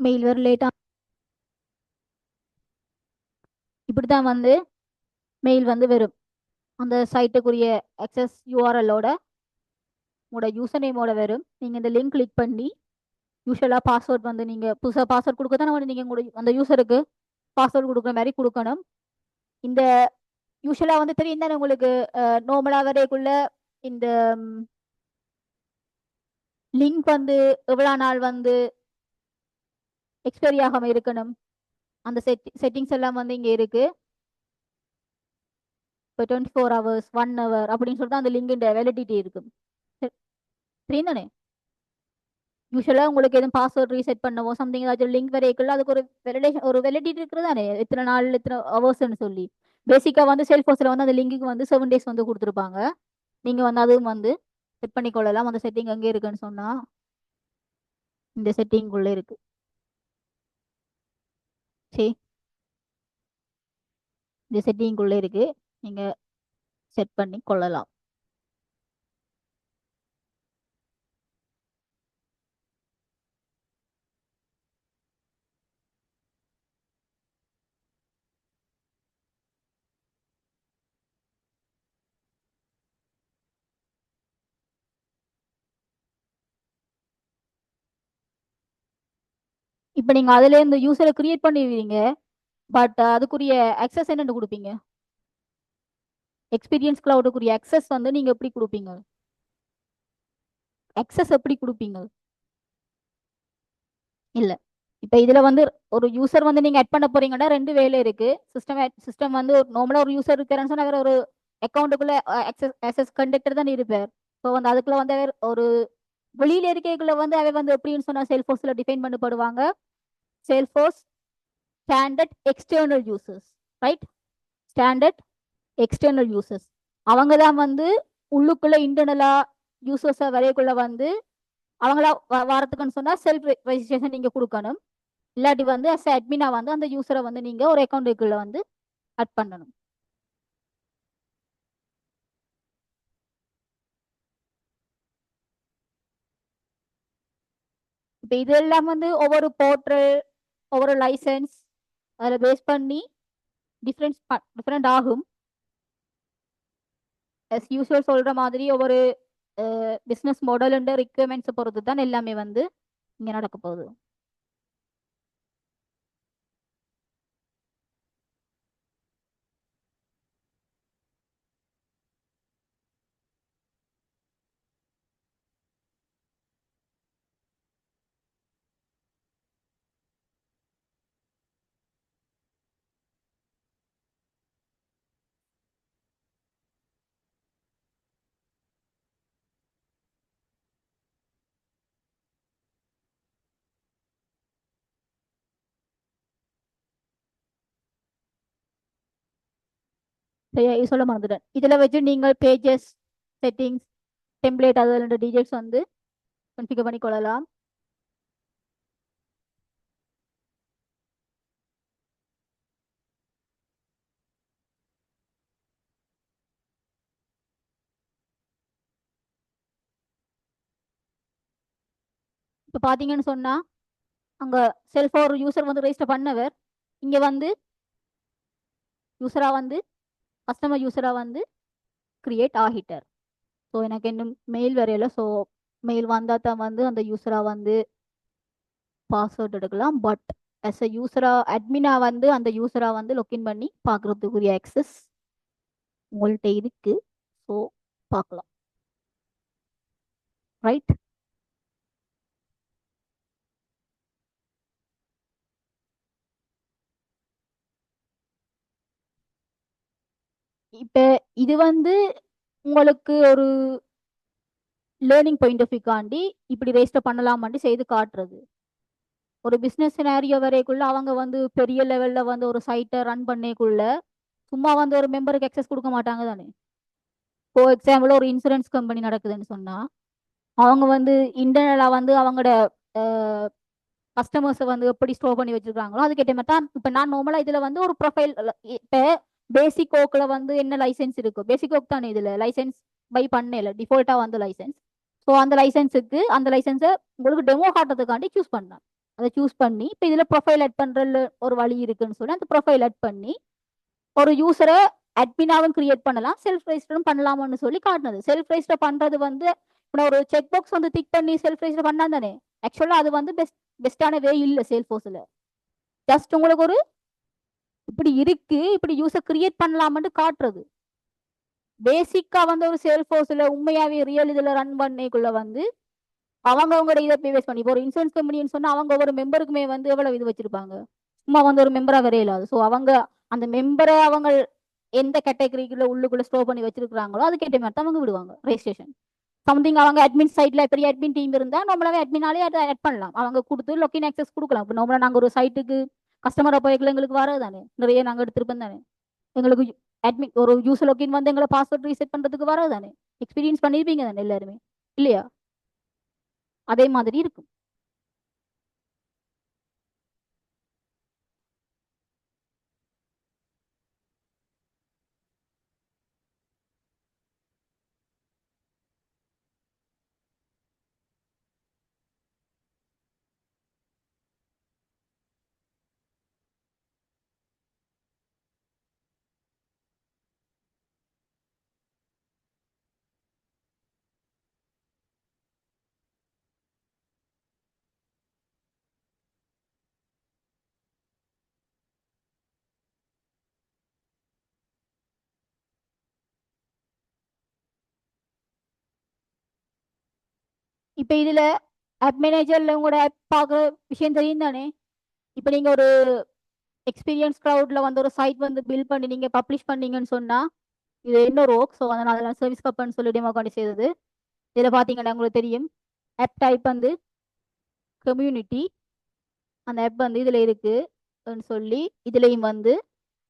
மெயில் வர லேட்டா இப்படிதான் வந்து மெயில் வந்து வரும். அந்த சைட்டுக்குரிய அக்சஸ் யூஆர்எல்லோட உங்களோட யூசர் நேமோட வரும். நீங்க இந்த லிங்க் கிளிக் பண்ணி யூஸ்வலா பாஸ்வேர்ட் வந்து நீங்க புதுசாக பாஸ்வேர்ட் கொடுக்க தானே வந்து நீங்க உங்களோட அந்த யூசருக்கு பாஸ்வேர்ட் கொடுக்குற மாதிரி கொடுக்கணும். இந்த யூஸ்வலா வந்து தெரியும் தானே உங்களுக்கு, நார்மலா வரைக்குள்ள இந்த லிங்க் வந்து எவ்வளவு நாள் வந்து எக்ஸ்பைரி ஆகாம இருக்கணும். அந்த செட்டிங்ஸ் எல்லாம் வந்து இங்க இருக்கு. இப்போ 24 hours 1 hour அப்படின்னு சொல்லிட்டு அந்த லிங்க் வேலிடிட்டி இருக்கு. தெரியும் தானே? யூஸ்வலா உங்களுக்கு எதுவும் பாஸ்வேர்ட் ரீசெட் பண்ணவோ சம்திங் ஏதாச்சும் லிங்க் வரைக்குள்ள அதுக்கு ஒரு வெலிடேஷன் ஒரு வெலிடிட்டி இருக்கிறதானே, இத்தனை நாள் இத்தனை ஹவர்ஸ்ன்னு சொல்லி. பேசிக்கா வந்து செல்ஃபோர்ஸ்ல வந்து அந்த லிங்குக்கு வந்து 7 days வந்து கொடுத்துருப்பாங்க. நீங்க வந்து அதுவும் வந்து செட் பண்ணிக்கொள்ளலாம். அந்த செட்டிங் அங்கே இருக்குன்னு சொன்னா இந்த செட்டிங் உள்ள இருக்கு. சரி, இந்த செட்டிங் உள்ள இருக்கு. நீங்க செட் பண்ணி கொள்ளலாம். இப்போ நீங்க அதுல இருந்து யூசரை கிரியேட் பண்ணிடுவீங்க. பட் அதுக்குரிய அக்சஸ் என்னன்னு கொடுப்பீங்க? எக்ஸ்பீரியன்ஸ் கிளவுடுக்குரிய அக்சஸ் வந்து நீங்க எப்படி கொடுப்பீங்க? அக்சஸ் எப்படி கொடுப்பீங்க? இல்ல, இப்ப இதுல வந்து ஒரு யூசர் வந்து நீங்க ஆட் பண்ண போறீங்கன்னா ரெண்டு வேலை இருக்கு. சிஸ்டம் வந்து நார்மலா ஒரு யூசர் இருக்கிறான்னு சொன்னா வேற ஒரு அக்கௌண்ட்டுக்குள்ள அக்சஸ் கண்டக்டர் தான் இருப்பார். இப்போ வந்து அதுக்குள்ள வந்து அவர் ஒரு வெளியில இருக்கைக்குள்ள வந்து அவை வந்து எப்படின்னு சொன்னா சேல்ஃபோர்ஸ்ல டிஃபைன் பண்ணப்படுவாங்க. Salesforce standard external users, right? Standard external users அவங்க தான் வந்து உள்ளுக்குள்ள இன்டர்னலா யூசர்ஸை வரைக்குள்ள வந்து அவங்களா வாரத்துக்குன்னு சொன்னா செல்ஃப் ரெஜிஸ்ட்ரேஷன் நீங்க கொடுக்கணும். இல்லாட்டி வந்து அஸ் அட்மினா வந்து அந்த யூசரை வந்து நீங்க ஒரு அக்கௌண்ட்டுக்குள்ள வந்து ஆட் பண்ணணும். இப்போ இதெல்லாம் வந்து ஒவ்வொரு போர்ட்டல் ஒவ்வொரு லைசன்ஸ் அதில் பேஸ் பண்ணி டிஃப்ரெண்ட் ஆகும். as யூஸ்வல் சொல்ற மாதிரி ஒவ்வொரு பிஸ்னஸ் மாடல் அண்ட் ரிக்வயர்மெண்ட்ஸை பொறுத்து தான் எல்லாமே வந்து இங்கே நடக்க போகுது. சரியா, இது சொல்ல மறந்துட்டேன். இதில் வச்சு நீங்கள் பேஜஸ் செட்டிங்ஸ் டெம்ப்ளேட் அதில் டீடைல்ஸ் வந்து கன்ஃபிகர் பண்ணி கொள்ளலாம். இப்போ பார்த்தீங்கன்னு சொன்னா அங்க செல்ஃபா ஒரு யூசர் வந்து ரெஜிஸ்டர் பண்ணவர் இங்க வந்து யூசரா வந்து கஸ்டமர் யூசரா வந்து கிரியேட் ஆகிட்டார். ஸோ எனக்கு இன்னும் மெயில் வரையில. ஸோ மெயில் வந்தா தான் வந்து அந்த யூசரா வந்து பாஸ்வேர்ட் எடுக்கலாம். பட் அஸ் அ யூசரா அட்மினா வந்து அந்த யூசரா வந்து லொக்கின் பண்ணி பார்க்கறதுக்குரிய ஆக்சஸ் உங்கள்கிட்ட இருக்கு. ஸோ பார்க்கலாம், ரைட்? இப்போ இது வந்து உங்களுக்கு ஒரு லேர்னிங் பாயிண்ட் ஆஃப் வியூக்காண்டி இப்படி ரெஜிஸ்டர் பண்ணலாமாண்டி செய்து காட்டுறது. ஒரு பிஸ்னஸ் சினாரியோ வரைக்குள்ள அவங்க வந்து பெரிய லெவல்ல வந்து ஒரு சைட்டை ரன் பண்ணக்குள்ள சும்மா வந்து ஒரு மெம்பருக்கு அக்சஸ் கொடுக்க மாட்டாங்க தானே. ஃபார் எக்ஸாம்பிள் ஒரு இன்சூரன்ஸ் கம்பெனி நடக்குதுன்னு சொன்னா அவங்க வந்து இன்டர்னலா வந்து அவங்களோட கஸ்டமர்ஸை வந்து எப்படி ஸ்டோர் பண்ணி வச்சிருக்காங்களோ அதுக்கேற்ற மாதிரி தான். இப்போ நான் நார்மலா இதுல வந்து ஒரு ப்ரொஃபைல் இப்போ பேசிக் ஓக்ல வந்து என்ன லைசன்ஸ் இருக்கும், பேசிக் ஓக் தானே இதுல லைசன்ஸ் பை பண்ணல டிஃபால்ட்டா வந்து லைசன்ஸ். ஸோ அந்த லைசன்ஸுக்கு அந்த லைசன்ஸை உங்களுக்கு டெமோ காட்டுறதுக்காண்டி சூஸ் பண்ணலாம். அதை சூஸ் பண்ணி இப்போ இதில் ப்ரொஃபைல் ஆட் பண்ணுற ஒரு வழி இருக்குன்னு சொல்லி அந்த ப்ரொஃபைல் ஆட் பண்ணி ஒரு யூசரை அட்மினாவும் கிரியேட் பண்ணலாம், செல்ஃப் ரெஜிஸ்டரும் பண்ணலாம்னு சொல்லி காட்டினது. செல்ஃப் ரெஜிஸ்டர் பண்றது வந்து இப்போ ஒரு செக் பாக்ஸ் வந்து டிக் பண்ணி செல்ஃப் ரெஜிஸ்டர் பண்ணா தானே. ஆக்சுவலா அது வந்து பெஸ்டான வே இல்லை சேல்ஃபோர்ஸ்ல. ஜஸ்ட் உங்களுக்கு ஒரு இப்படி இருக்கு, இப்படி யூசர் கிரியேட் பண்ணலாம்னு காட்டுறது. பேசிக்கா வந்து ஒரு சேல்ஃபோர்ஸ்ல உண்மையாவே ரியல் இதுல ரன் பண்ணிக்குள்ள வந்து அவங்களோட இதை பேஸ் பண்ணி இப்போ ஒரு இன்சூரன்ஸ் கம்பெனின்னு சொன்னா அவங்க ஒரு மெம்பருக்குமே வந்து எவ்வளவு இது வச்சிருப்பாங்க, சும்மா வந்து ஒரு மெம்பரா வரையலாது. ஸோ அவங்க அந்த மெம்பரை அவங்க எந்த கேட்டகரிக்குள்ள உள்ளுக்குள்ள ஸ்டோர் பண்ணி வச்சிருக்காங்களோ அதுக்கேற்ற மாதிரி தான் அவங்க விடுவாங்க ரெஜிஸ்ட்ரேஷன். சம்திங் அவங்க அட்மின் சைட்ல பெரிய அட்மின் டீம் இருந்தா நம்மளாவே அட்மினாலே அதை ஆட் பண்ணலாம், அவங்க கொடுத்து லொக்கின் ஆக்சஸ் கொடுக்கலாம். இப்போ நம்மள நாங்கள் ஒரு சைட்டுக்கு கஸ்டமரை போய்க்கல எங்களுக்கு வரது தானே, நிறைய நாங்கள் எடுத்திருப்போம் தானே. எங்களுக்கு அட்மின் ஒரு யூசர் லொக்கின் வந்து எங்களை பாஸ்வேர்ட் ரீசெட் பண்றதுக்கு வரது தானே, எக்ஸ்பீரியன்ஸ் பண்ணிருப்பீங்க தானே எல்லாருமே, இல்லையா? அதே மாதிரி இருக்கும். இப்போ இதுல ஆப் மேனேஜர்ல உங்களோட ஆப் பார்க்குற விஷயம் தெரியும் தானே. இப்போ நீங்க ஒரு எக்ஸ்பீரியன்ஸ் க்ளவுட்ல வந்து ஒரு சைட் வந்து பில்ட் பண்ணி நீங்க பப்ளிஷ் பண்ணீங்கன்னு சொன்னா இது இன்னொரு ஒர்க். ஸோ அதனால சர்வீஸ் கப்பன்னு சொல்லி டெமோ காண்டி செய்தது. இதில் பார்த்தீங்கன்னா உங்களுக்கு தெரியும் ஆப் டைப் வந்து கம்யூனிட்டி, அந்த ஆப் வந்து இதில் இருக்குன்னு சொல்லி இதுலேயும் வந்து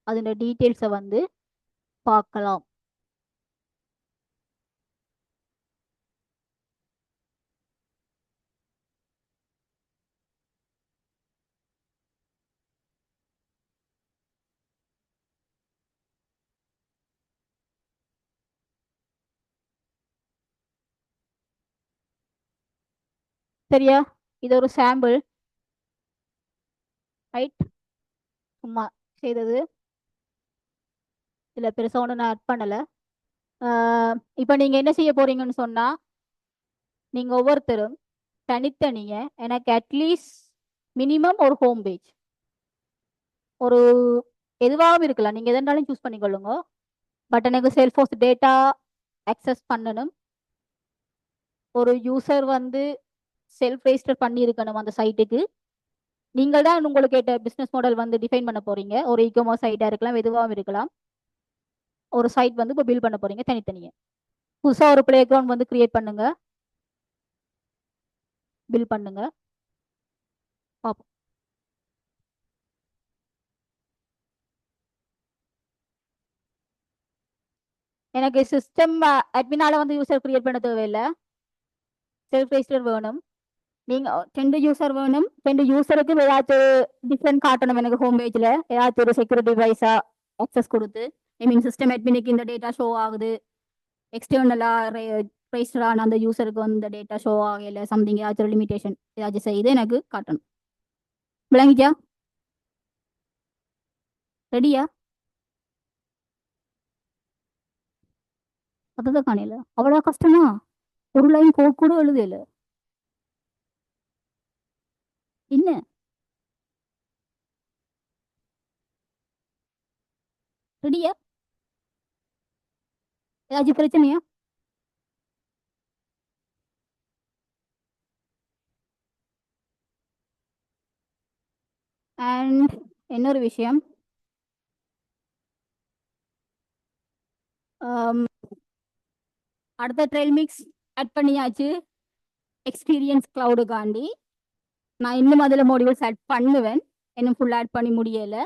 அதோட டீட்டெயில்ஸை வந்து பார்க்கலாம். சரியா, இது ஒரு சாம்பிள் ரைட், சும்மா செய்தது. இதில் பெருசாக ஒன்று நான் ஆட் பண்ணலை. இப்போ நீங்கள் என்ன செய்ய போறீங்கன்னு சொன்னால் நீங்கள் ஒவ்வொருத்தரும் தனித்தனிய எனக்கு அட்லீஸ்ட் மினிமம் ஒரு ஹோம் பேஜ் ஒரு எதுவாகவும் இருக்கலாம், நீங்கள் எதுனாலும் சூஸ் பண்ணிக்கொள்ளுங்க. பட் எனக்கு சேல்ஃபோர்ஸ் டேட்டா அக்சஸ் பண்ணணும், ஒரு யூசர் வந்து செல்ஃப் ரெஜிஸ்டர் பண்ணியிருக்கணும் அந்த சைட்டுக்கு. நீங்கள் தான் உங்களுக்கு கேட்ட பிஸ்னஸ் மாடல் வந்து டிஃபைன் பண்ண போறீங்க. ஒரு இகாமர்ஸ் சைட்டாக இருக்கலாம், எதுவாகவும் இருக்கலாம். ஒரு சைட் வந்து இப்போ பில்ட் பண்ண போறீங்க தனித்தனியாக. புதுசாக ஒரு பிளே கிரவுண்ட் வந்து கிரியேட் பண்ணுங்க, பில்ட் பண்ணுங்க, பார்ப்போம். எனக்கு சிஸ்டம் அட்மினால வந்து யூசர் கிரியேட் பண்ண தேவையில்லை, செல்ஃப் ரெஜிஸ்டர் வேணும். நீங்க 2 யூசர் வேணும், 2 யூசருக்கு ஏதாச்சும் டிஃப்ரெண்ட் காட்டணும் எனக்கு ஹோம் பேஜ்ல, ஏதாச்சும் ஒரு செக்யூரிட்டி வைஸா ஆக்சஸ் கொடுத்து. ஐ மீன் சிஸ்டம் அட்மினுக்கு இந்த டேட்டா ஷோ ஆகுது, எக்ஸ்டர்னலா ரெஜிஸ்டர் ஆன அந்த யூசருக்கு வந்து இந்த டேட்டா ஷோ ஆகல, சம்திங் ஏதாச்சும் லிமிடேஷன் ஏதாச்சும் செய்து எனக்கு காட்டணும். விளங்கிச்சா? ரெடியா? அதுதான் காணையில அவ்வளோ கஷ்டமா, ஒரு லைன் கோட் கூட எழுதல. என்ன ரெடியா? ஏதாச்சும் பிரச்சனையா? அண்ட் இன்னொரு விஷயம், அடுத்த ட்ரெயில் மிக்ஸ் ஆட் பண்ணியாச்சு எக்ஸ்பீரியன்ஸ் கிளவுடுக்காண்டி. நான் இன்னும் அதில் மாடியூல்ஸ் ஆட் பண்ணுவேன், இன்னும் ஃபுல் ஆட் பண்ணி முடியல.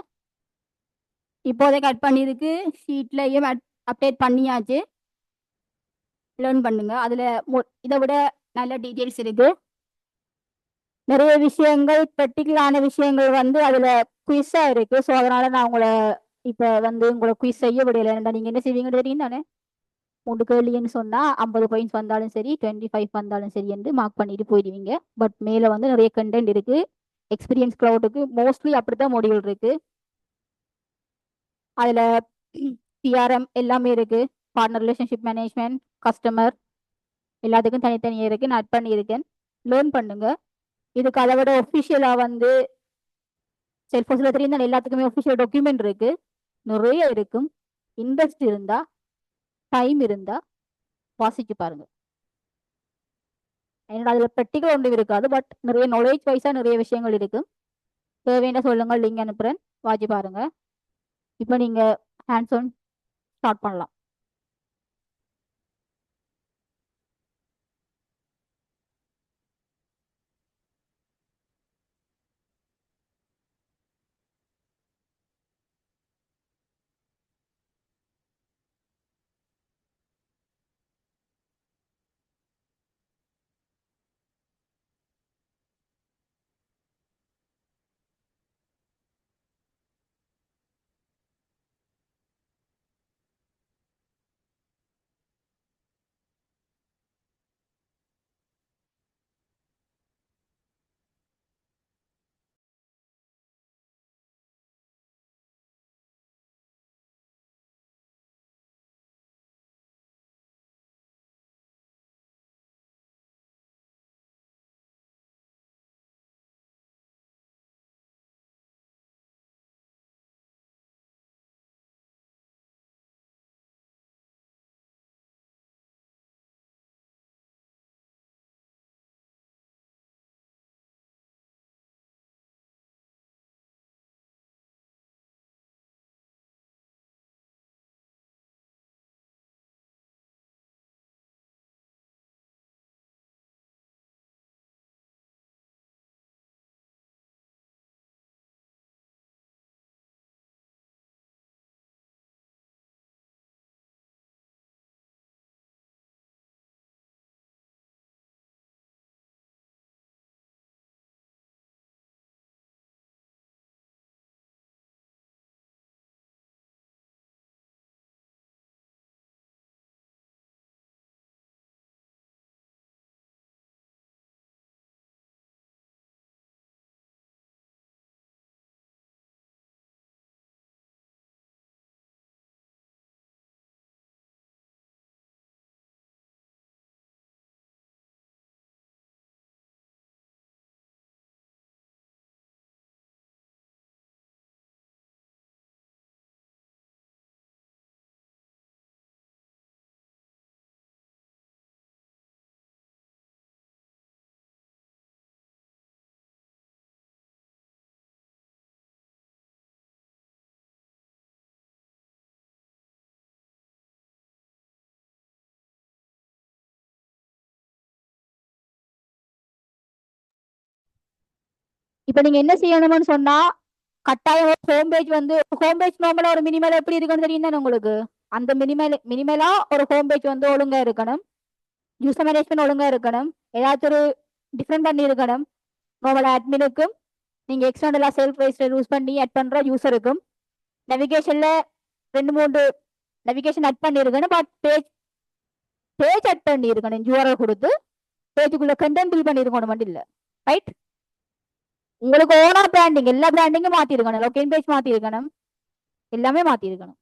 இப்போதைக்கு ஆட் பண்ணியிருக்கு, ஷீட்லையும் அப்டேட் பண்ணியாச்சு. லேர்ன் பண்ணுங்க, அதில் இதை விட நல்ல டீட்டெயில்ஸ் இருக்கு. நிறைய விஷயங்கள் ப்ராக்டிக்கலான விஷயங்கள் வந்து அதில் குயிஸாக இருக்கு. ஸோ அதனால நான் உங்களை இப்போ வந்து உங்களை குயிஸ் செய்ய விடையில. நீங்கள் என்ன செய்வீங்கன்னு தெரியும் தானே. 3 கேள்வின்னு சொன்னால் 50 பாயிண்ட்ஸ் வந்தாலும் சரி, 25 வந்தாலும் சரி என்று மார்க் பண்ணிட்டு போயிடுவீங்க. பட் மேலே வந்து நிறைய கண்டென்ட் இருக்கு, எக்ஸ்பீரியன்ஸ் கிளவுடுக்கு மோஸ்ட்லி அப்படித்தான் மாடியூல் இருக்கு. அதுல சிஆர்எம் எல்லாமே இருக்கு. பார்ட்னர் ரிலேஷன்ஷிப் மேனேஜ்மெண்ட், கஸ்டமர் எல்லாத்துக்கும் தனித்தனியாக இருக்கு. நான் ஆட் பண்ணியிருக்கேன். லேர்ன் பண்ணுங்க. இதுக்கு அதை விட ஒஃபிஷியலா வந்து செல்ஃபோர்ஸ்ல தெரியும் எல்லாத்துக்குமே ஒஃபிஷியல் டாக்குமெண்ட் இருக்கு. நிறைய இருக்கும். இன்ட்ரெஸ்ட் இருந்தா, டைம் இருந்தா வாசிச்சு பாருங்க. என்னோட அதுல ப்ராக்டிகல் ஒன்றும் இருக்காது, பட் நிறைய நாலேஜ் வைஸா நிறைய விஷயங்கள் இருக்கு. தேவையான சொல்லுங்க, லிங்க் அனுப்புறேன், வாட்சி பாருங்க. இப்போ நீங்க ஹேண்ட்ஸ் ஆன் ஸ்டார்ட் பண்ணலாம். இப்ப நீங்க என்ன செய்யணும்னு சொன்னா, கட்டாயம் ஹோம் பேஜ் வந்து ஹோம் பேஜ் நார்மலா ஒரு மினிமலா எப்படி இருக்குன்னு தெரியும் தானே உங்களுக்கு. அந்த மினிமலா ஒரு ஹோம் பேஜ் வந்து ஒழுங்கா இருக்கணும். யூசர் மேனேஜ்மெண்ட் ஒழுங்கா இருக்கணும். ஏதாச்சும் ஒரு டிஃப்ரெண்ட் பண்ணி இருக்கணும். நார்மலா அட்மினுக்கும் நீங்க எக்ஸ்டர்னலா செல்ஃப் ரெஜிஸ்டர் யூஸ் பண்ணி ஆட் பண்ற யூசருக்கும் நேவிகேஷன்ல 2-3 நேவிகேஷன் ஆட் பண்ணி இருக்கணும். பட் பேஜ் ஆட் பண்ணி இருக்கணும். யூஆர்எல் கொடுத்து பேஜுக்குள்ள கண்டென்ட் பில் பண்ணி இருக்கணும் இல்ல, ரைட்? உங்களுக்கு ஓனா பிராண்டிங் எல்லா பிராண்டிங்கும் மாத்தி இருக்கணும். லொகேஷன் பேஜ் மாத்தி இருக்கணும். எல்லாமே மாத்தி இருக்கணும்.